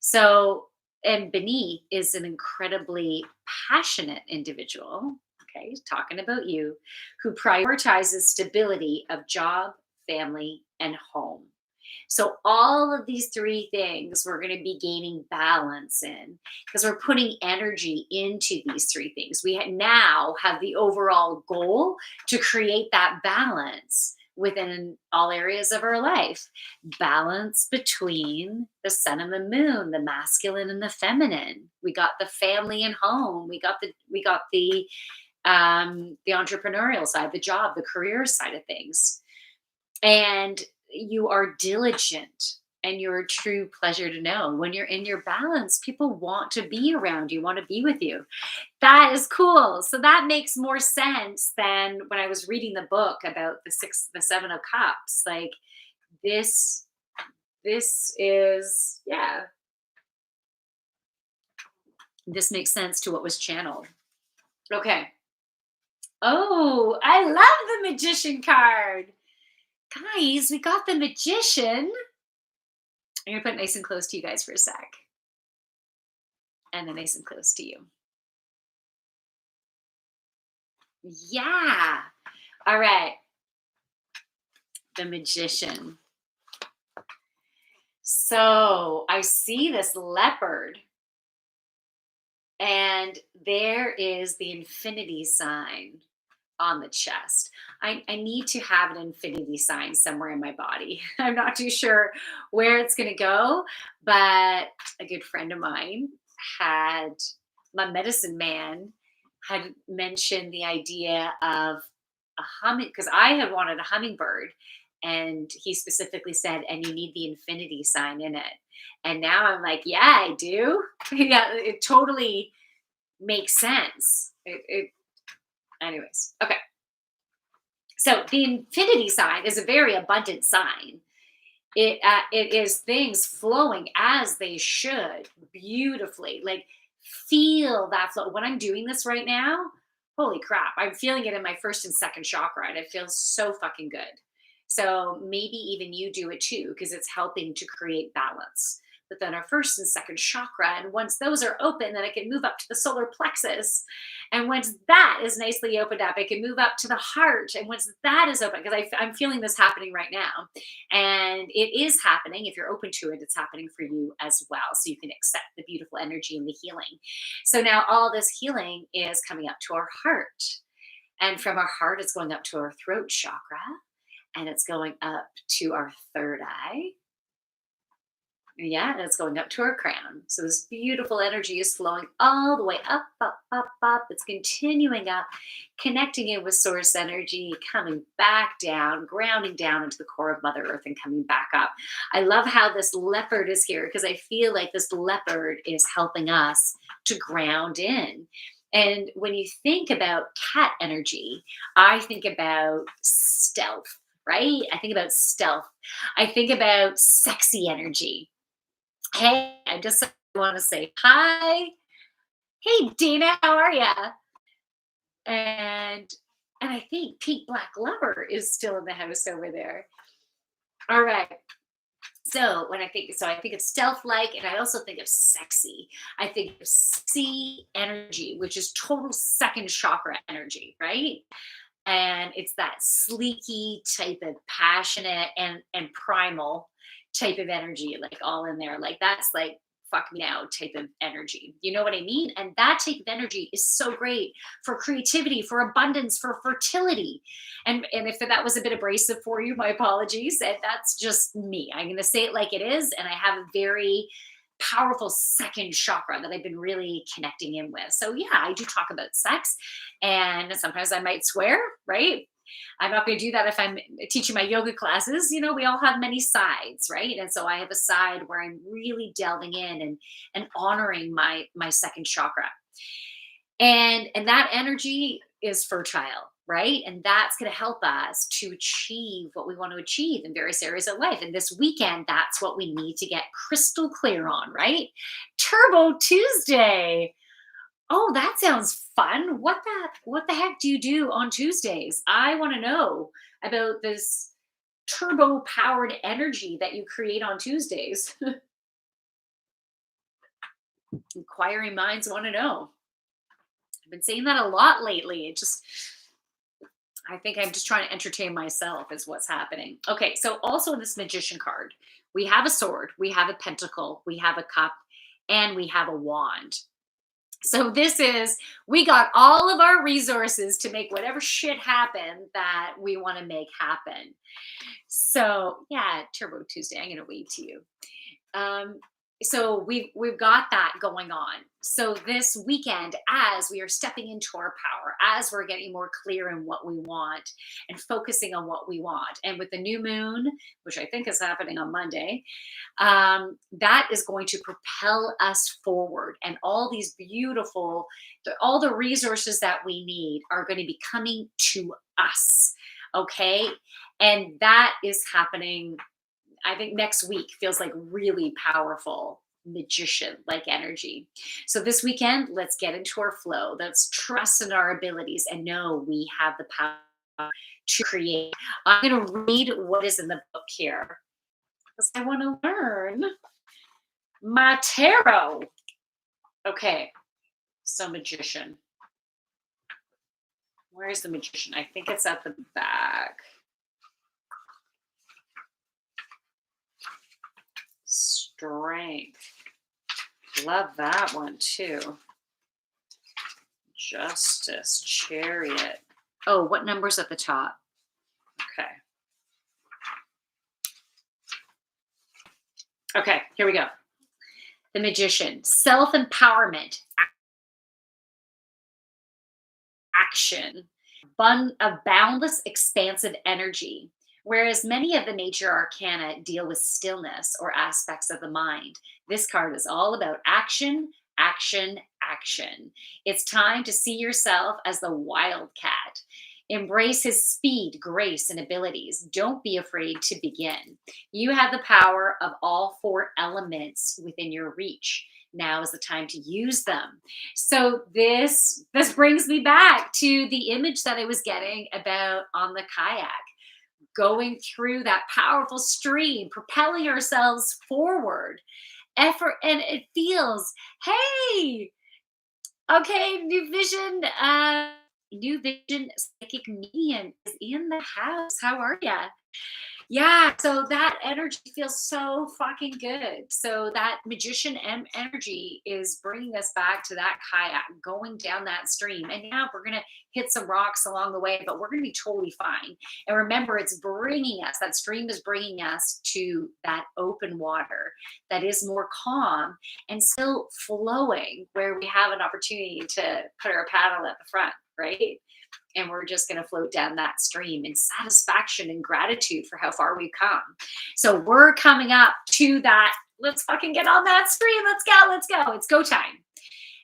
Speaker 1: So, and beneath is an incredibly passionate individual, okay, talking about you, who prioritizes stability of job, family, and home. So, all of these three things we're going to be gaining balance in because we're putting energy into these three things. Now have the overall goal to create that balance within all areas of our life. Balance between the sun and the moon, the masculine and the feminine. We got the family and home. We got the entrepreneurial side, the job, the career side of things. And you are diligent and you're a true pleasure to know. When you're in your balance, people want to be around you, want to be with you. That is cool. So that makes more sense than when I was reading the book about the seven of cups. Like this is, yeah, this makes sense to what was channeled. Okay. Oh, I love the magician card. Guys, we got the magician. I'm going to put it nice and close to you guys for a sec. And then nice and close to you. Yeah. All right. The magician. So I see this leopard. And there is the infinity sign on the chest. I need to have an infinity sign somewhere in my body. I'm not too sure where it's going to go, but a good friend of mine had, my medicine man had mentioned the idea of a humming, because I had wanted a hummingbird. And he specifically said, and you need the infinity sign in it. And now I'm like, yeah, I do. Yeah, it totally make sense. Anyways, okay. So the infinity sign is a very abundant sign. It is things flowing as they should, beautifully. Like, feel that flow. When I'm doing this right now, holy crap, I'm feeling it in my first and second chakra, and it feels so fucking good. So maybe even you do it too, because it's helping to create balance. But then our first and second chakra, and once those are open, then I can move up to the solar plexus. And once that is nicely opened up, I can move up to the heart. And once that is open, because I'm feeling this happening right now, and it is happening. If you're open to it, it's happening for you as well. So you can accept the beautiful energy and the healing. So now all this healing is coming up to our heart. And from our heart, it's going up to our throat chakra, and it's going up to our third eye. Yeah, and it's going up to our crown. So this beautiful energy is flowing all the way up, up, up, up. It's continuing up, connecting in with source energy, coming back down, grounding down into the core of Mother Earth and coming back up. I love how this leopard is here, because I feel like this leopard is helping us to ground in. And when you think about cat energy, I think about stealth, right? I think about stealth. I think about sexy energy. Hey, I just want to say hi. Hey, Dana, how are ya? And I think Pink Black Lover is still in the house over there. All right. So I think of stealth-like, and I also think of sexy. I think of sexy energy, which is total second chakra energy, right? And it's that sleeky type of passionate and primal type of energy, like all in there. Like, that's like fuck me now type of energy. You know what I mean? And that type of energy is so great for creativity, for abundance, for fertility. And if that was a bit abrasive for you, my apologies. And that's just me. I'm gonna say it like it is. And I have a very powerful second chakra that I've been really connecting in with. So yeah, I do talk about sex, and sometimes I might swear, right? I'm not going to do that if I'm teaching my yoga classes. You know, we all have many sides, right? And so I have a side where I'm really delving in and honoring my second chakra. And that energy is fertile, right? And that's going to help us to achieve what we want to achieve in various areas of life. And this weekend, that's what we need to get crystal clear on, right? Turbo Tuesday. Oh, that sounds fun. What the heck do you do on Tuesdays? I want to know about this turbo powered energy that you create on Tuesdays. Inquiring minds want to know. I've been saying that a lot lately. I think I'm just trying to entertain myself is what's happening. Okay, so also in this magician card, we have a sword, we have a pentacle, we have a cup, and we have a wand. So we got all of our resources to make whatever shit happen that we want to make happen. So yeah, Turbo Tuesday, I'm going to wave to you. So we've got that going on. So this weekend, as we are stepping into our power, as we're getting more clear in what we want and focusing on what we want, and with the new moon, which I think is happening on Monday, that is going to propel us forward. And all the resources that we need are going to be coming to us. Okay. And that is happening. I think next week feels like really powerful magician like energy. So this weekend, let's get into our flow. Let's trust in our abilities and know we have the power to create. I'm going to read what is in the book here because I want to learn my tarot. Okay. So magician. Where is the magician? I think it's at the back. Strength. Love that one too. Justice. Chariot. Oh, what number's at the top? Okay. Okay, here we go. The magician. Self-empowerment. Action. A boundless, expansive energy. Whereas many of the nature arcana deal with stillness or aspects of the mind, this card is all about action, Action, action. It's time to see yourself as the wildcat. Embrace his speed, grace, and abilities. Don't be afraid to begin. You have the power of all four elements within your reach. Now is the time to use them. So this brings me back to the image that I was getting about on the kayak, going through that powerful stream, propelling ourselves forward. Effort, and it feels, hey, okay, new vision psychic medium is in the house. How are you? Yeah, so that energy feels so fucking good. So that magician energy is bringing us back to that kayak, going down that stream. And now we're going to hit some rocks along the way, but we're going to be totally fine. And remember, it's bringing us, that stream is bringing us to that open water that is more calm and still flowing, where we have an opportunity to put our paddle at the front, right? And we're just going to float down that stream in satisfaction and gratitude for how far we've come. So we're coming up to that. Let's fucking get on that stream. Let's go. Let's go. It's go time.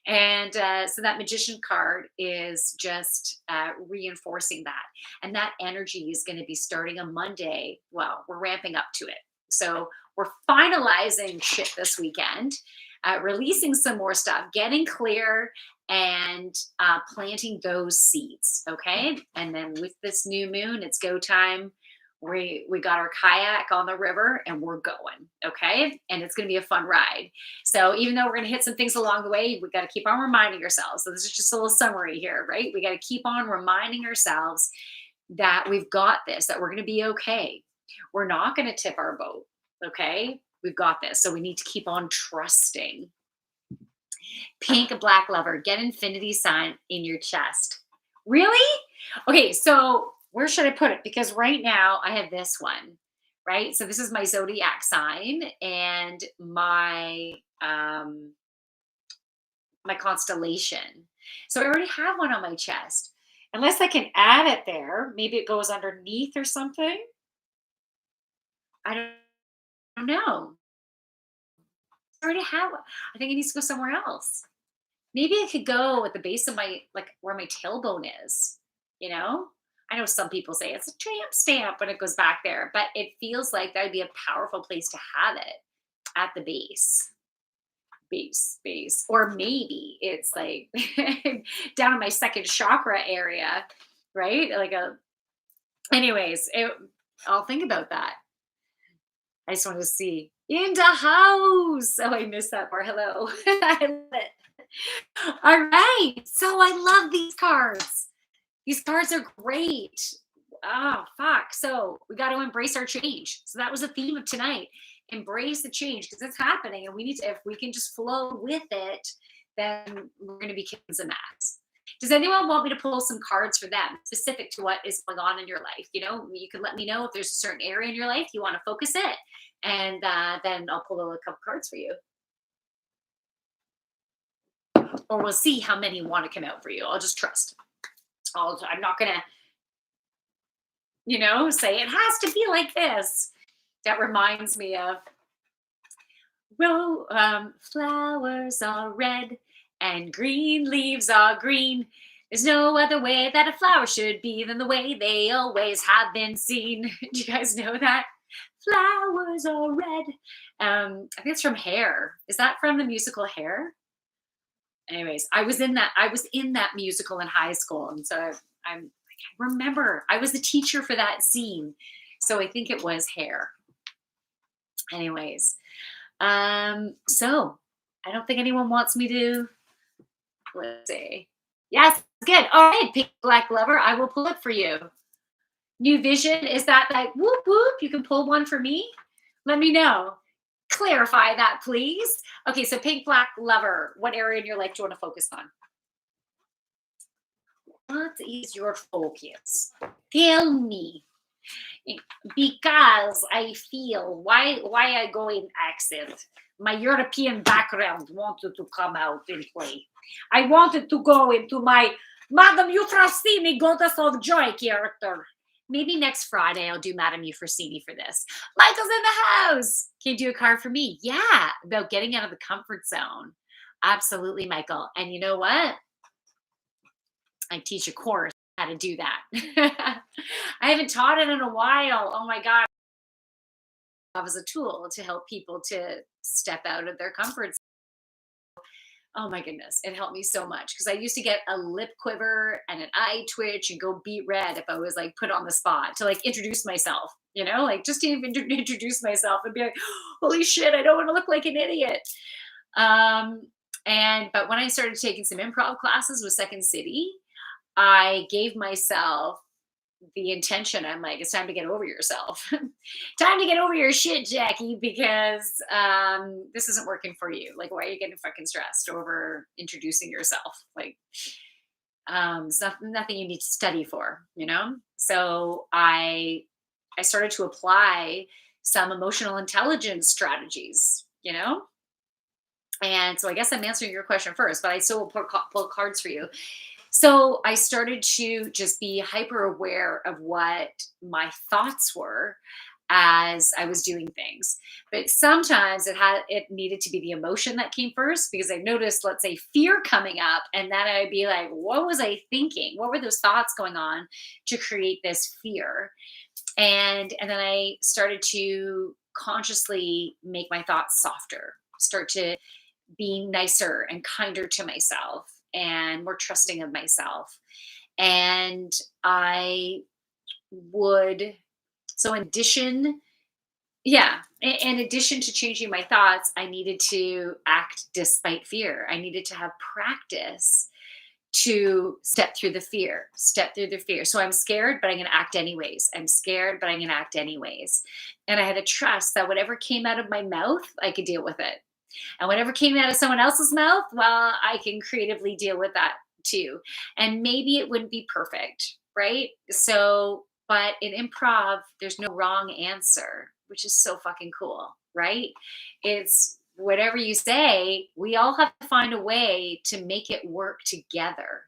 Speaker 1: And so that magician card is just reinforcing that. And that energy is going to be starting on Monday. Well, we're ramping up to it. So we're finalizing shit this weekend, releasing some more stuff, getting clear, and planting those seeds. Okay. And then with this new moon, it's go time. We got our kayak on the river and we're going. Okay. And it's going to be a fun ride. So even though we're going to hit some things along the way, we got to keep on reminding ourselves. So this is just a little summary here, right? We got to keep on reminding ourselves that we've got this, that we're going to be okay. We're not going to tip our boat. Okay. We've got this. So we need to keep on trusting. Pink black lover, get infinity sign in your chest. Really? Okay, so where should I put it? Because right now I have this one, right? So this is my zodiac sign and my my constellation. So I already have one on my chest. Unless I can add it there, maybe it goes underneath or something. I don't know. I already have. I think it needs to go somewhere else. Maybe it could go at the base of my, like where my tailbone is, you know? I know some people say it's a tramp stamp when it goes back there, but it feels like that would be a powerful place to have it at the base. Base. Or maybe it's like down in my second chakra area, right? Anyways, I'll think about that. I just want to see in the house. Oh, I missed that part. Hello. I love it. All right. So I love these cards. These cards are great. Oh, fuck. So we got to embrace our change. So that was the theme of tonight. Embrace the change because it's happening. And we need to, if we can just flow with it, then we're going to be kicking some ass. Does anyone want me to pull some cards for them specific to what is going on in your life? You know, you can let me know if there's a certain area in your life you want to focus it. And then I'll pull a couple cards for you. Or we'll see how many want to come out for you. I'll just trust. I'm not going to, say it has to be like this. That reminds me of, flowers are red and green leaves are green. There's no other way that a flower should be than the way they always have been seen. Do you guys know that? Flowers are red. I think it's from Hair. Is that from the musical Hair? Anyways, I was in that musical in high school, and so I remember I was the teacher for that scene, so I think it was Hair. Anyways, so I don't think anyone wants me to. Let's see. Yes, good. All right, Pink Black Lover, I will pull it for you. New vision, is that like whoop whoop? You can pull one for me. Let me know. Clarify that, please. Okay, so Pink Black Lover, what area in your life do you want to focus on? What is your focus? Tell me. Because I feel, why I go in accent? My European background wanted to come out in play. I wanted to go into my Madame Euphrosyne, Goddess of Joy character. Maybe next Friday I'll do Madame Euphrosyne for this. Michael's in the house. Can you do a card for me? Yeah, about getting out of the comfort zone. Absolutely, Michael. And you know what? I teach a course how to do that. I haven't taught it in a while. Oh my God. As a tool to help people to step out of their comfort. Oh my goodness, it helped me so much because I used to get a lip quiver and an eye twitch and go beet red if I was like put on the spot to like introduce myself, like just to even introduce myself and be like, holy shit, I don't want to look like an idiot. Um, but when I started taking some improv classes with Second City, I gave myself the intention. I'm like, it's time to get over yourself. Time to get over your shit, Jackie, because this isn't working for you. Like, why are you getting fucking stressed over introducing yourself? Like, it's nothing you need to study for. So I started to apply some emotional intelligence strategies. And so I guess I'm answering your question first, but I still will pull cards for you. So I started to just be hyper aware of what my thoughts were as I was doing things. But sometimes it needed to be the emotion that came first because I noticed, let's say, fear coming up, and then I'd be like, what was I thinking? What were those thoughts going on to create this fear? And then I started to consciously make my thoughts softer, start to be nicer and kinder to myself and more trusting of myself. And I would, so in addition, yeah, in addition to changing my thoughts, I needed to act despite fear. I needed to have practice to step through the fear. So I'm scared, but I'm going to act anyways. I'm scared, but I'm going to act anyways. And I had to trust that whatever came out of my mouth, I could deal with it. And whatever came out of someone else's mouth, well, I can creatively deal with that too. And maybe it wouldn't be perfect, right? So, but in improv, there's no wrong answer, which is so fucking cool, right? It's whatever you say, we all have to find a way to make it work together.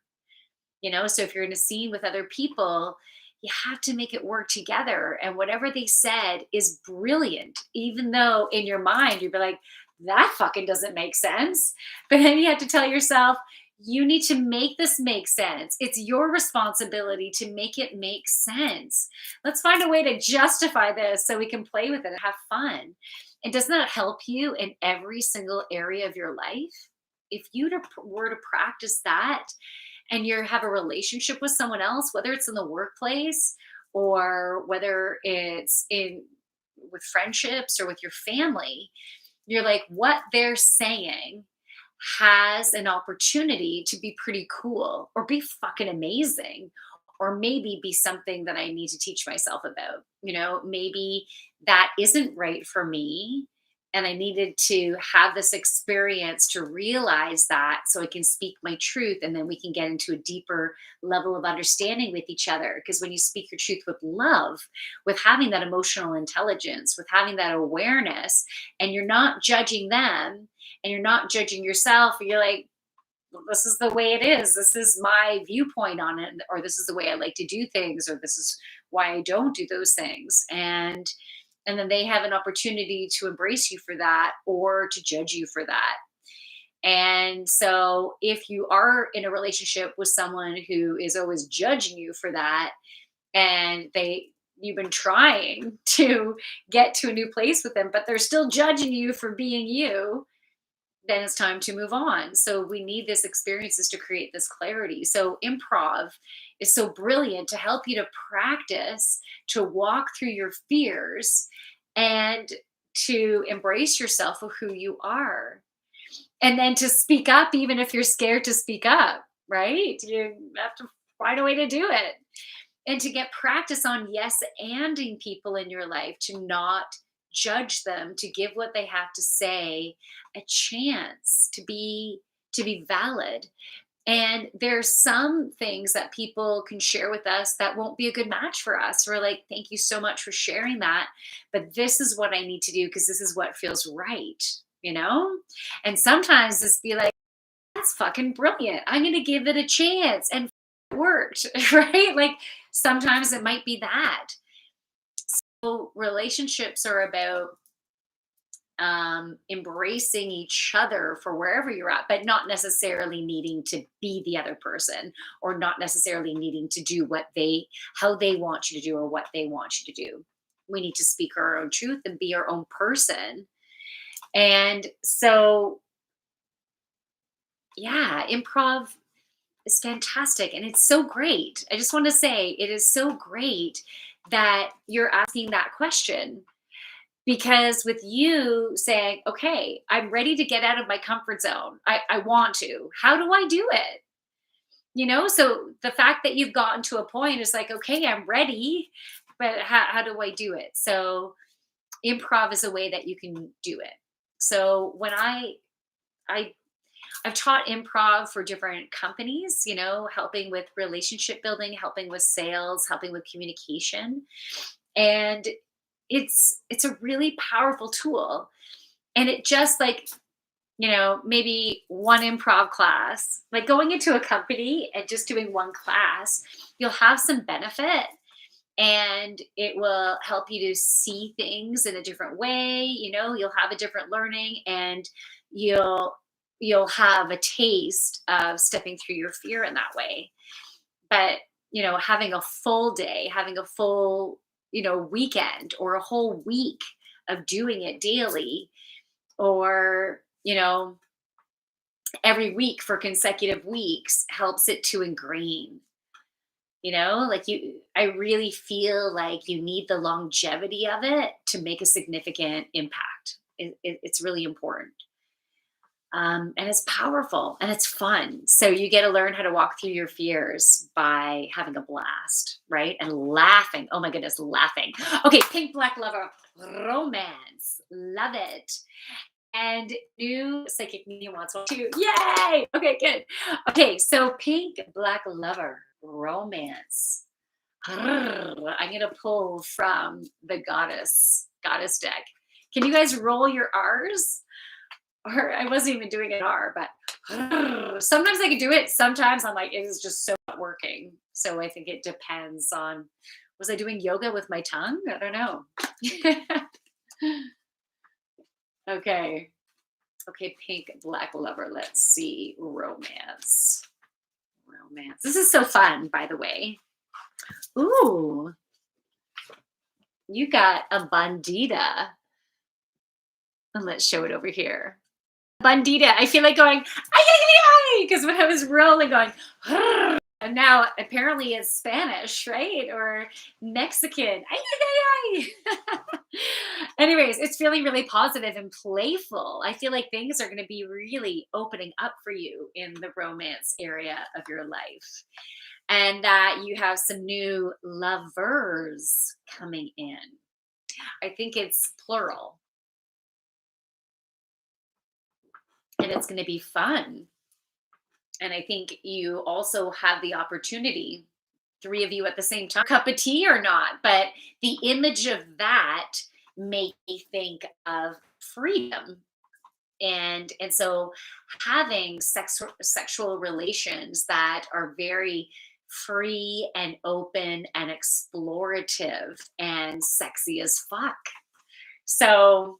Speaker 1: So if you're in a scene with other people, you have to make it work together. And whatever they said is brilliant, even though in your mind you'd be like, that fucking doesn't make sense. But then you have to tell yourself, you need to make this make sense. It's your responsibility to make it make sense. Let's find a way to justify this so we can play with it and have fun. And doesn't that help you in every single area of your life? If you were to practice that and you have a relationship with someone else, whether it's in the workplace or whether it's in with friendships or with your family, you're like, what they're saying has an opportunity to be pretty cool or be fucking amazing or maybe be something that I need to teach myself about. Maybe that isn't right for me. And I needed to have this experience to realize that so I can speak my truth and then we can get into a deeper level of understanding with each other. Because when you speak your truth with love, with having that emotional intelligence, with having that awareness, and you're not judging them and you're not judging yourself, you're like, well, this is the way it is. This is my viewpoint on it, or this is the way I like to do things, or this is why I don't do those things. And then they have an opportunity to embrace you for that or to judge you for that. And so if you are in a relationship with someone who is always judging you for that, and you've been trying to get to a new place with them, but they're still judging you for being you, then it's time to move on. So we need these experiences to create this clarity. So improv is so brilliant to help you to practice, to walk through your fears and to embrace yourself for who you are. And then to speak up, even if you're scared to speak up, right? You have to find a way to do it. And to get practice on yes anding people in your life, to not judge them, to give what they have to say a chance to be valid. And there's some things that people can share with us that won't be a good match for us. We're like, thank you so much for sharing that, but this is what I need to do because this is what feels right. And sometimes it's be like, that's fucking brilliant, I'm going to give it a chance, and it worked. Right? Like sometimes it might be that. So relationships are about embracing each other for wherever you're at, but not necessarily needing to be the other person, or not necessarily needing to do how they want you to do, or what they want you to do. We need to speak our own truth and be our own person. And so, yeah, improv is fantastic. And it's so great. I just want to say it is so great that you're asking that question, because with you saying, okay, I'm ready to get out of my comfort zone. I want to. How do I do it? So the fact that you've gotten to a point is like, okay, I'm ready, but how do I do it? So improv is a way that you can do it. So when I I've taught improv for different companies, helping with relationship building, helping with sales, helping with communication. And it's a really powerful tool. And it just like, maybe one improv class, like going into a company and just doing one class, you'll have some benefit, and it will help you to see things in a different way. You'll have a different learning, and you'll have a taste of stepping through your fear in that way. But having a full day, having a full weekend, or a whole week of doing it daily, or every week for consecutive weeks, helps it to ingrain. I really feel like you need the longevity of it to make a significant impact. It's really important. And it's powerful and it's fun. So you get to learn how to walk through your fears by having a blast, right? And laughing. Oh my goodness, laughing. Okay, Pink Black Lover romance. Love it. And new psychic medium wants one too. Yay! Okay, good. Okay, so Pink Black Lover romance. I'm gonna pull from the goddess deck. Can you guys roll your R's? Or I wasn't even doing an R, but sometimes I can do it. Sometimes I'm like, it is just so not working. So I think it depends on, was I doing yoga with my tongue? I don't know. Okay. Okay, Pink Black Lover. Let's see. Romance. This is so fun, by the way. Ooh. You got a bandita. And let's show it over here. Bandita. I feel like going, because when I was rolling, going, and now apparently it's Spanish, right? Or Mexican. Anyways, it's feeling really positive and playful. I feel like things are going to be really opening up for you in the romance area of your life. And that you have some new lovers coming in. I think it's plural. And it's going to be fun. And I think you also have the opportunity, 3 of you at the same time, cup of tea or not, but the image of that made me think of freedom. And so having sexual relations that are very free and open and explorative and sexy as fuck. So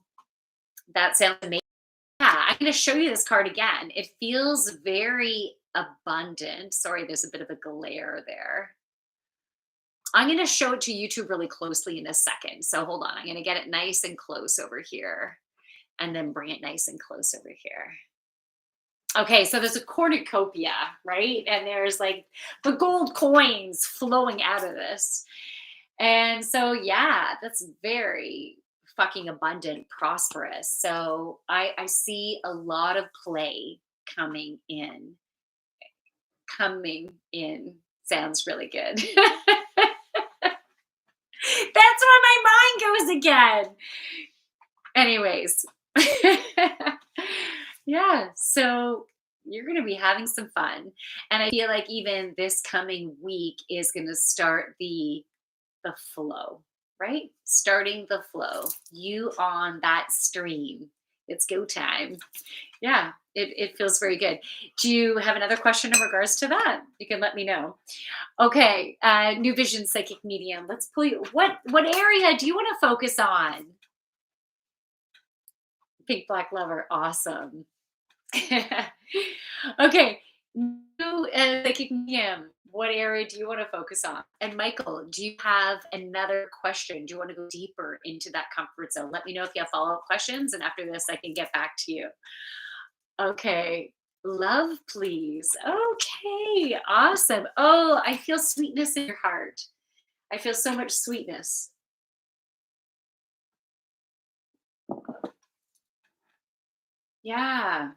Speaker 1: that sounds amazing. Yeah, I'm going to show you this card again. It feels very abundant. Sorry, there's a bit of a glare there. I'm going to show it to YouTube really closely in a second. So hold on. I'm going to get it nice and close over here, and then bring it nice and close over here. Okay, so there's a cornucopia, right? And there's like the gold coins flowing out of this. And so, yeah, that's very fucking abundant, prosperous. So I see a lot of play coming in. Coming in sounds really good. That's where my mind goes again. Anyways. Yeah, so you're going to be having some fun. And I feel like even this coming week is going to start the flow, right? Starting the flow. You on that stream. It's go time. Yeah, it feels very good. Do you have another question in regards to that? You can let me know. Okay, New Vision Psychic Medium. Let's pull you. What area do you want to focus on? Pink Black Lover. Awesome. Okay. New psychic medium. What area do you want to focus on? And Michael, do you have another question? Do you want to go deeper into that comfort zone? Let me know if you have follow up questions. And after this, I can get back to you. Okay. Love, please. Okay. Awesome. Oh, I feel sweetness in your heart. I feel so much sweetness. Yeah.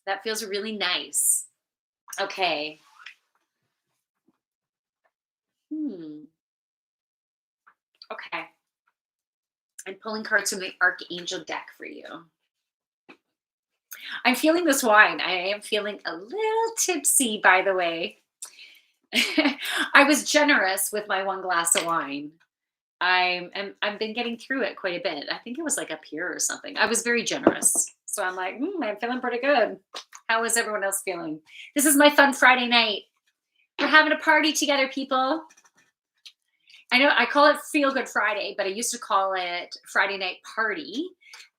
Speaker 1: That feels really nice. Okay. Hmm. Okay. I'm pulling cards from the Archangel deck for you. I'm feeling this wine. I am feeling a little tipsy, by the way. I was generous with my one glass of wine. I've been getting through it quite a bit. I think it was like up here or something. I was very generous. So I'm like, I'm feeling pretty good. How is everyone else feeling? This is my fun Friday night. We're having a party together, people. I know I call it Feel Good Friday, but I used to call it Friday Night Party.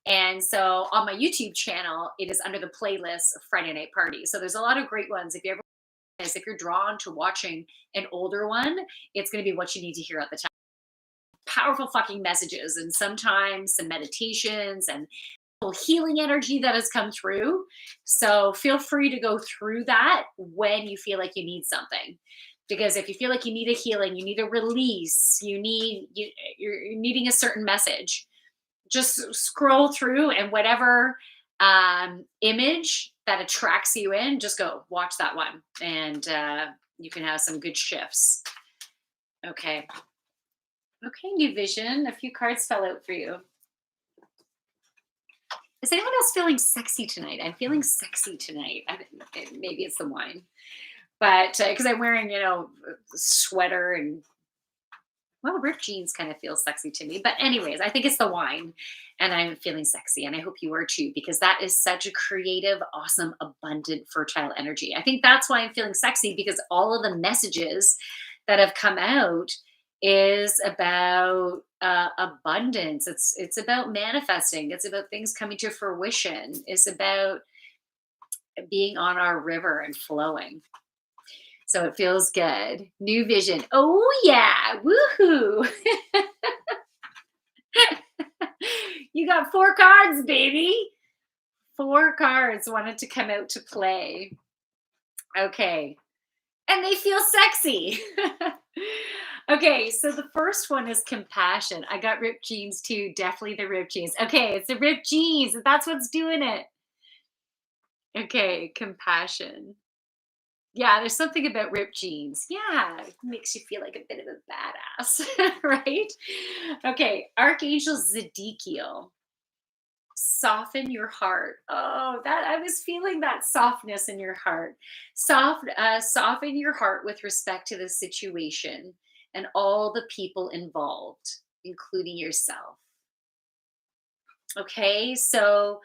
Speaker 1: And so on my YouTube channel, it is under the playlist of Friday Night Party. So there's a lot of great ones. If you're drawn to watching an older one, it's going to be what you need to hear at the time. Powerful fucking messages, and sometimes some meditations and healing energy that has come through. So feel free to go through that when you feel like you need something. Because if you feel like you need a healing, you need a release, you're needing a certain message, just scroll through, and whatever image that attracts you in, just go watch that one, and you can have some good shifts. Okay. Okay, new vision. A few cards fell out for you. Is anyone else feeling sexy tonight? I'm feeling sexy tonight. Maybe it's the wine, but because I'm wearing, sweater and, well, ripped jeans kind of feels sexy to me. But anyways, I think it's the wine, and I'm feeling sexy, and I hope you are too, because that is such a creative, awesome, abundant, fertile energy. I think that's why I'm feeling sexy, because all of the messages that have come out is about abundance. It's about manifesting. It's about things coming to fruition. It's about being on our river and flowing. So it feels good. New vision. Oh yeah. Woohoo. You got 4 cards, baby. 4 cards wanted to come out to play. Okay. And they feel sexy. Okay, so the first one is compassion. I got ripped jeans too. Definitely the ripped jeans. Okay, it's the ripped jeans. That's what's doing it. Okay, compassion. Yeah, there's something about ripped jeans. Yeah, it makes you feel like a bit of a badass, right? Okay, Archangel Zedekiel. Soften your heart. Oh, that I was feeling that softness in your heart. Soften your heart with respect to the situation and all the people involved, including yourself. Okay, so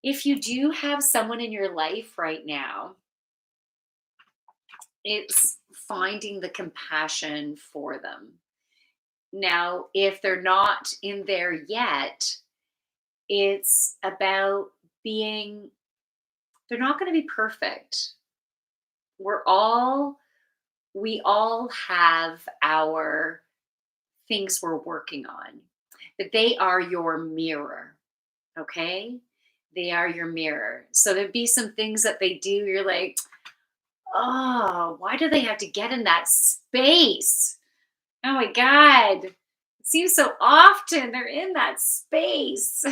Speaker 1: if you do have someone in your life right now, it's finding the compassion for them. Now, if they're not in there yet, it's about being, they're not going to be perfect. We all have our things we're working on, but they are your mirror. Okay. They are your mirror. So there'd be some things that they do. You're like, oh, why do they have to get in that space? Oh my God. It seems so often they're in that space.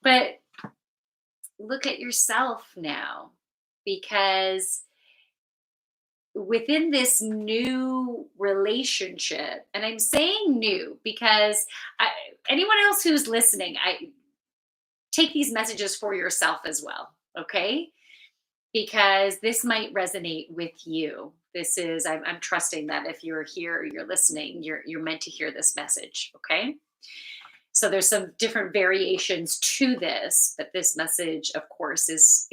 Speaker 1: But look at yourself now, because within this new relationship, and I'm saying new because anyone else who's listening, I take these messages for yourself as well. Okay. Because this might resonate with you. This is, I'm trusting that if you're here, you're listening, you're meant to hear this message. Okay. So there's some different variations to this, but this message, of course, is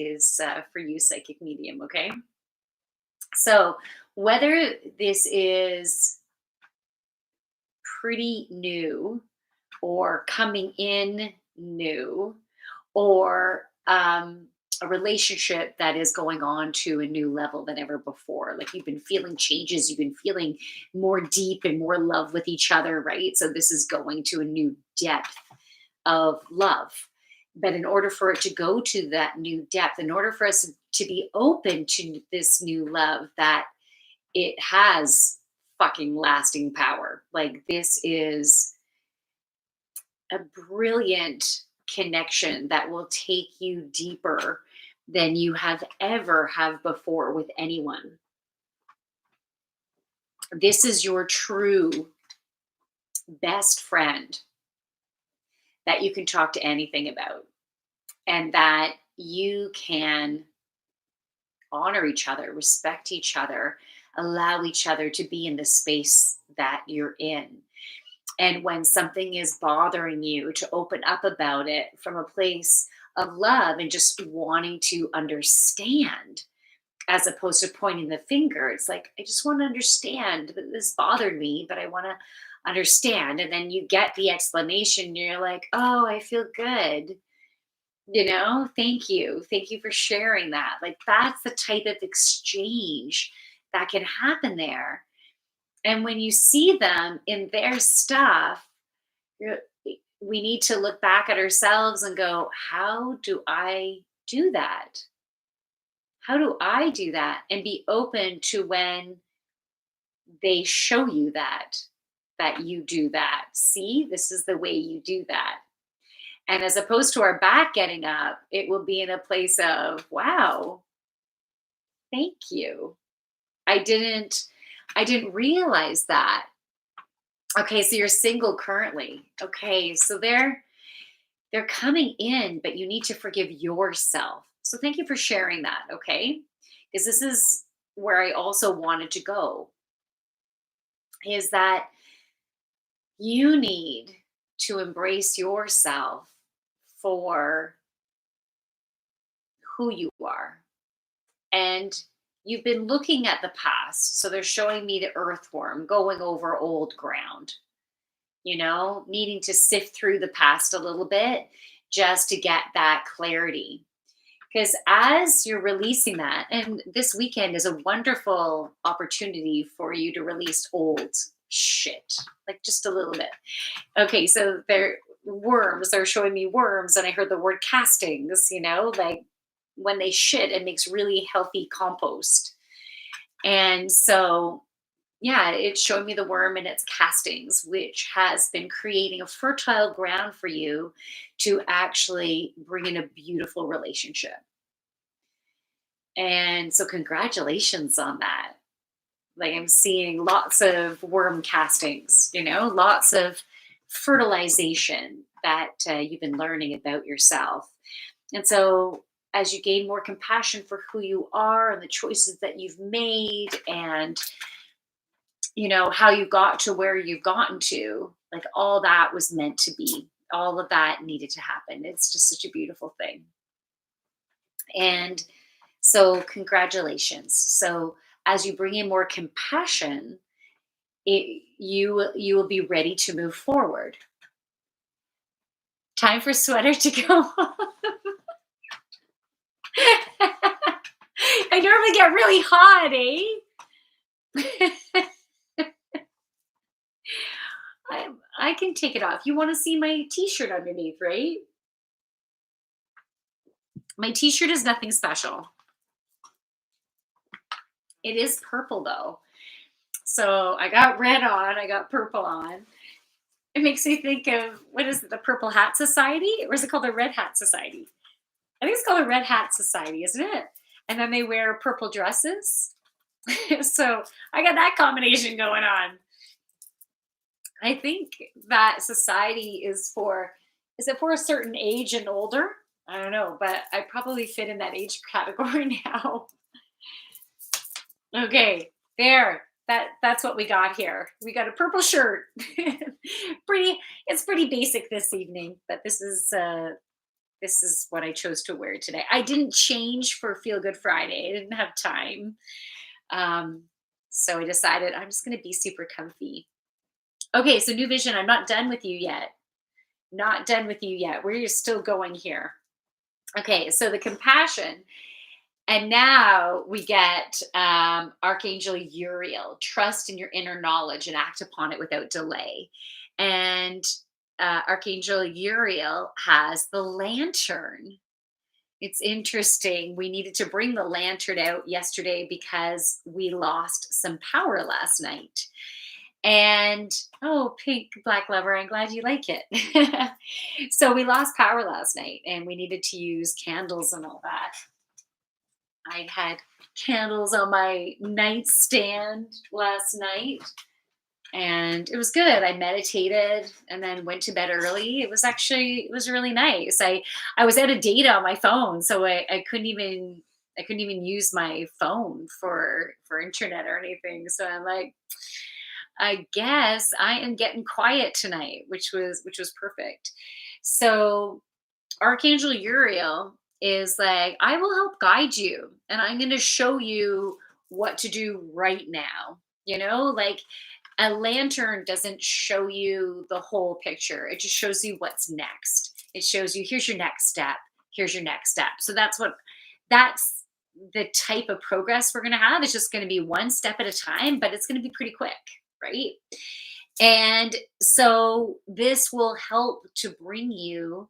Speaker 1: for you, psychic medium. Okay. So whether this is pretty new or coming in new, or a relationship that is going on to a new level than ever before. Like you've been feeling changes, you've been feeling more deep and more love with each other, right? So this is going to a new depth of love. But in order for it to go to that new depth, in order for us to be open to this new love, that it has fucking lasting power. Like this is a brilliant connection that will take you deeper than you have ever have before with anyone. This is your true best friend that you can talk to anything about, and that you can honor each other, respect each other, allow each other to be in the space that you're in. And when something is bothering you, to open up about it from a place of love and just wanting to understand, as opposed to pointing the finger. It's like, I just want to understand that this bothered me, but I want to understand. And then you get the explanation, and you're like, oh, I feel good. Thank you. Thank you for sharing that. Like, that's the type of exchange that can happen there. And when you see them in their stuff, you're, we need to look back at ourselves and go, how do I do that? How do I do that? And be open to when they show you that you do that. See, this is the way you do that. And as opposed to our back getting up, it will be in a place of, wow, thank you. I didn't realize that. Okay, so you're single currently. Okay, so they're coming in, but you need to forgive yourself. So thank you for sharing that, okay? Because this is where I also wanted to go, is that you need to embrace yourself for who you are. And you've been looking at the past. So they're showing me the earthworm going over old ground, needing to sift through the past a little bit just to get that clarity. Because as you're releasing that, and this weekend is a wonderful opportunity for you to release old shit, like just a little bit. Okay, so they're showing me worms, and I heard the word castings, like when they shit, it makes really healthy compost. And so, yeah, it's showing me the worm and its castings, which has been creating a fertile ground for you to actually bring in a beautiful relationship. And so, congratulations on that. Like, I'm seeing lots of worm castings, lots of fertilization that you've been learning about yourself. And so, as you gain more compassion for who you are and the choices that you've made, and how you got to where you've gotten to, like, all that was meant to be, all of that needed to happen. It's just such a beautiful thing. And so, congratulations. So, as you bring in more compassion, you will be ready to move forward. Time for sweater to go. I normally get really hot, eh? I can take it off. You want to see my t-shirt underneath, right? My t-shirt is nothing special. It is purple though. So I got red on, I got purple on. It makes me think of, what is it, the Purple Hat Society? Or is it called the Red Hat Society? I think it's called the Red Hat Society, isn't it? And then they wear purple dresses. So I got that combination going on. I think that society is it for a certain age and older? I don't know, but I probably fit in that age category now. Okay, there. That's what we got here. We got a purple shirt. It's pretty basic this evening, but this is what I chose to wear today. I didn't change for Feel Good Friday. I didn't have time. So I decided I'm just going to be super comfy. Okay, so new vision. I'm not done with you yet. Not done with you yet. We're still going here. Okay, so the compassion. And now we get Archangel Uriel. Trust in your inner knowledge and act upon it without delay. And Archangel Uriel has the lantern. It's interesting. We needed to bring the lantern out yesterday because we lost some power last night. And oh, pink black lover, I'm glad you like it. So we lost power last night and we needed to use candles and all that. I had candles on my nightstand last night and it was good. I meditated and then went to bed early. It was really nice. I was out of data on my phone, so I couldn't even use my phone for internet or anything. So I'm like, I guess I am getting quiet tonight, which was perfect. So Archangel Uriel is like, I will help guide you and I'm going to show you what to do right now. Like a lantern doesn't show you the whole picture, it just shows you what's next. It shows you, here's your next step, here's your next step. So that's the type of progress we're going to have. It's just going to be one step at a time, but it's going to be pretty quick, right? And so this will help to bring you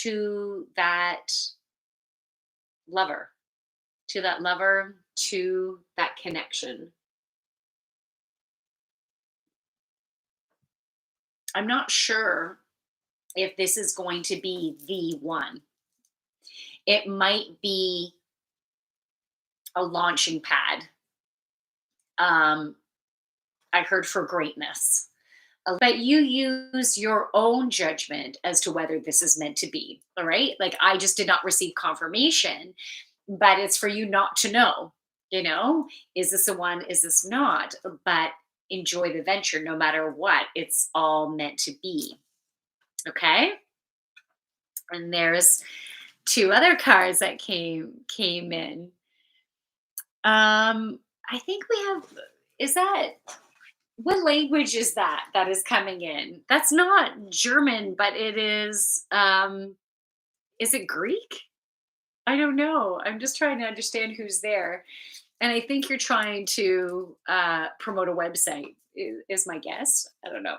Speaker 1: to that lover, to that connection. I'm not sure if this is going to be the one. It might be a launching pad. I heard for greatness. But you use your own judgment as to whether this is meant to be. All right. Like I just did not receive confirmation, but it's for you not to know, is this the one? Is this not? But enjoy the venture no matter what. It's all meant to be. Okay. And there's two other cards that came in. I think we have, is that, what language is that is coming in? That's not German, but it is it Greek? I don't know. I'm just trying to understand who's there. And I think you're trying to promote a website, is my guess. I don't know.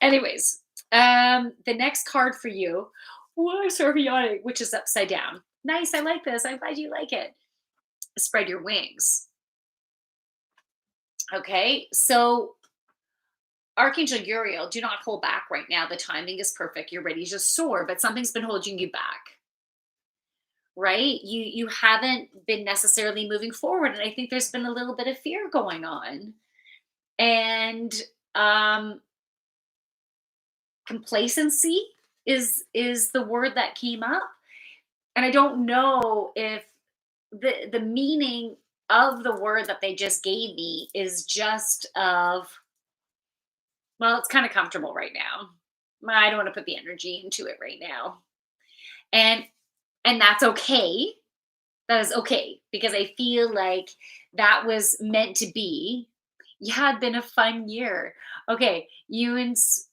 Speaker 1: Anyways, the next card for you, Sorbionic, which is upside down. Nice. I like this. I'm glad you like it. Spread your wings. Okay, so Archangel Uriel, do not hold back right now. The timing is perfect. You're ready to soar, but something's been holding you back, right? You haven't been necessarily moving forward, and I think there's been a little bit of fear going on, and complacency is the word that came up, and I don't know if the meaning of the word that they just gave me is just of, well, it's kind of comfortable right now. I don't want to put the energy into it right now. And that's okay. That is okay because I feel like that was meant to be. Yeah, it's been a fun year. Okay, you inspired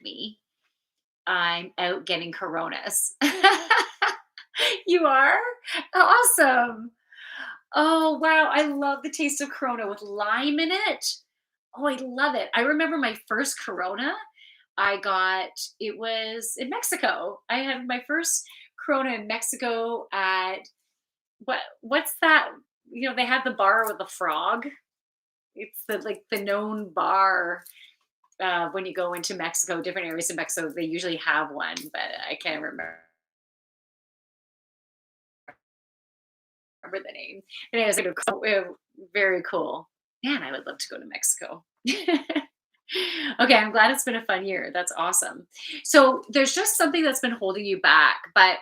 Speaker 1: me. I'm out getting coronas. You are? Awesome. Oh, wow. I love the taste of Corona with lime in it. Oh, I love it. I remember my first Corona it was in Mexico. I had my first Corona in Mexico at what's that? They have the bar with the frog. It's the known bar when you go into Mexico, different areas of Mexico, they usually have one, but I can't remember the name. And it was like very cool. Man, I would love to go to Mexico. Okay, I'm glad it's been a fun year. That's awesome. So there's just something that's been holding you back. But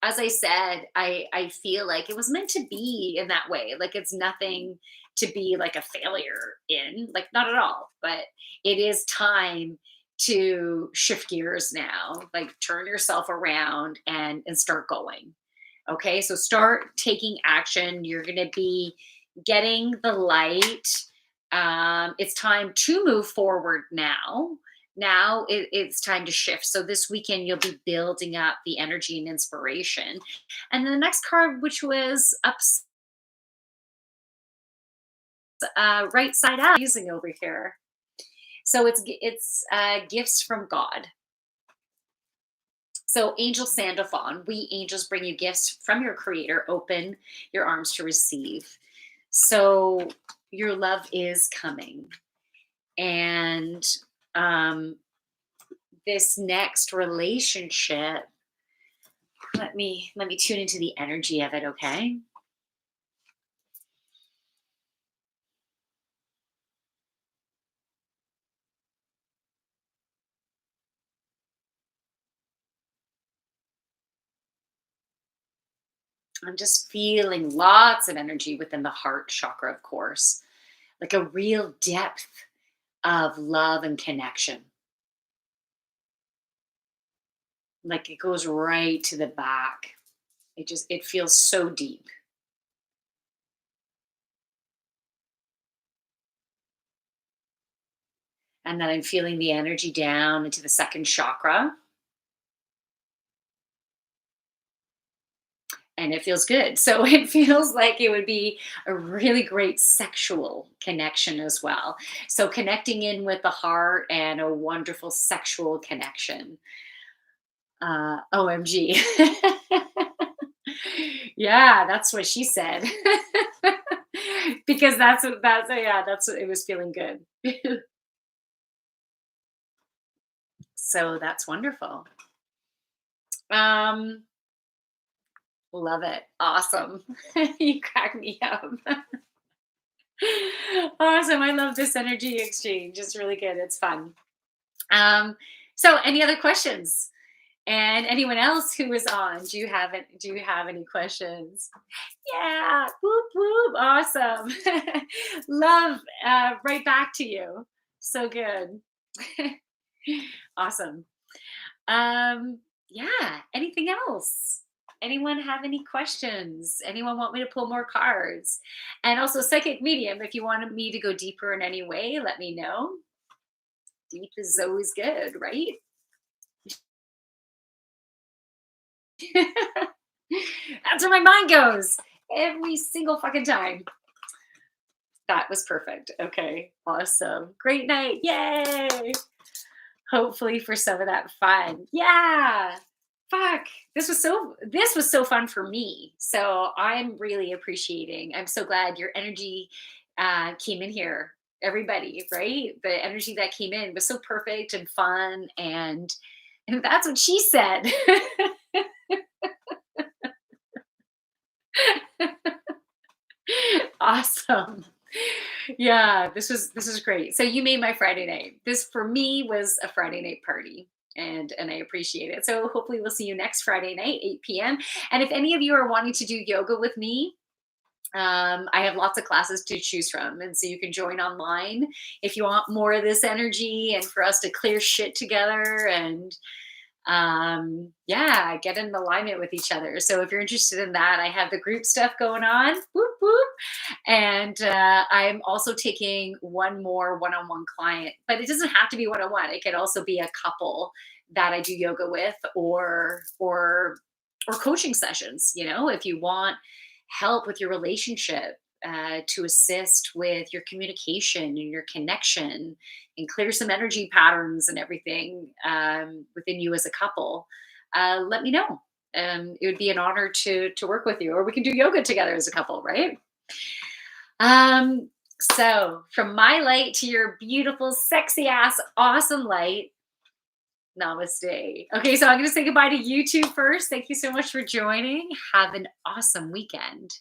Speaker 1: as I said, I feel like it was meant to be in that way. Like it's nothing to be like a failure in, like not at all. But it is time to shift gears now, like turn yourself around and start going. Okay, so start taking action. You're going to be getting the light. It's time to move forward now. Now it's time to shift. So this weekend you'll be building up the energy and inspiration. And then the next card, which was up right side up, using over here. So it's gifts from God. So angel sandathon, we angels bring you gifts from your creator. Open your arms to receive. So your love is coming. And this next relationship, let me tune into the energy of it, okay? I'm just feeling lots of energy within the heart chakra, of course, like a real depth of love and connection. Like it goes right to the back. It feels so deep. And then I'm feeling the energy down into the second chakra, and it feels good. So it feels like it would be a really great sexual connection as well. So connecting in with the heart and a wonderful sexual connection. OMG. Yeah, that's what she said. Because that's what it was feeling good. So that's wonderful. Um, Love it. Awesome. You crack me up. Awesome. I love this energy exchange. It's really good. It's fun. Um, so any other questions? And anyone else who is on, do you have any questions? Yeah. Whoop whoop. Awesome. Love right back to you. So good. Awesome. Yeah. Anything else? Anyone have any questions? Anyone want me to pull more cards? And also, psychic medium, if you wanted me to go deeper in any way, let me know. Deep is always good, right? That's where my mind goes every single fucking time. That was perfect. Okay, awesome. Great night. Yay. Hopefully for some of that fun. Yeah. Fuck. This was so fun for me. So I'm really appreciating. I'm so glad your energy came in here. Everybody, right? The energy that came in was so perfect and fun, and that's what she said. Awesome. Yeah, this is great. So you made my Friday night. This for me was a Friday night party. And I appreciate it. So hopefully we'll see you next Friday night, 8 p.m. And if any of you are wanting to do yoga with me, I have lots of classes to choose from. And so you can join online if you want more of this energy and for us to clear shit together and yeah, get in alignment with each other. So if you're interested in that, I have the group stuff going on. Whoop, whoop. And I'm also taking one more one-on-one client, but it doesn't have to be one-on-one. It could also be a couple that I do yoga with, or coaching sessions. If you want help with your relationship, to assist with your communication and your connection and clear some energy patterns and everything within you as a couple, let me know. It would be an honor to work with you, or we can do yoga together as a couple, right? Um, so from my light to your beautiful, sexy ass, awesome light. Namaste. Okay, so I'm going to say goodbye to you two first. Thank you so much for joining. Have an awesome weekend.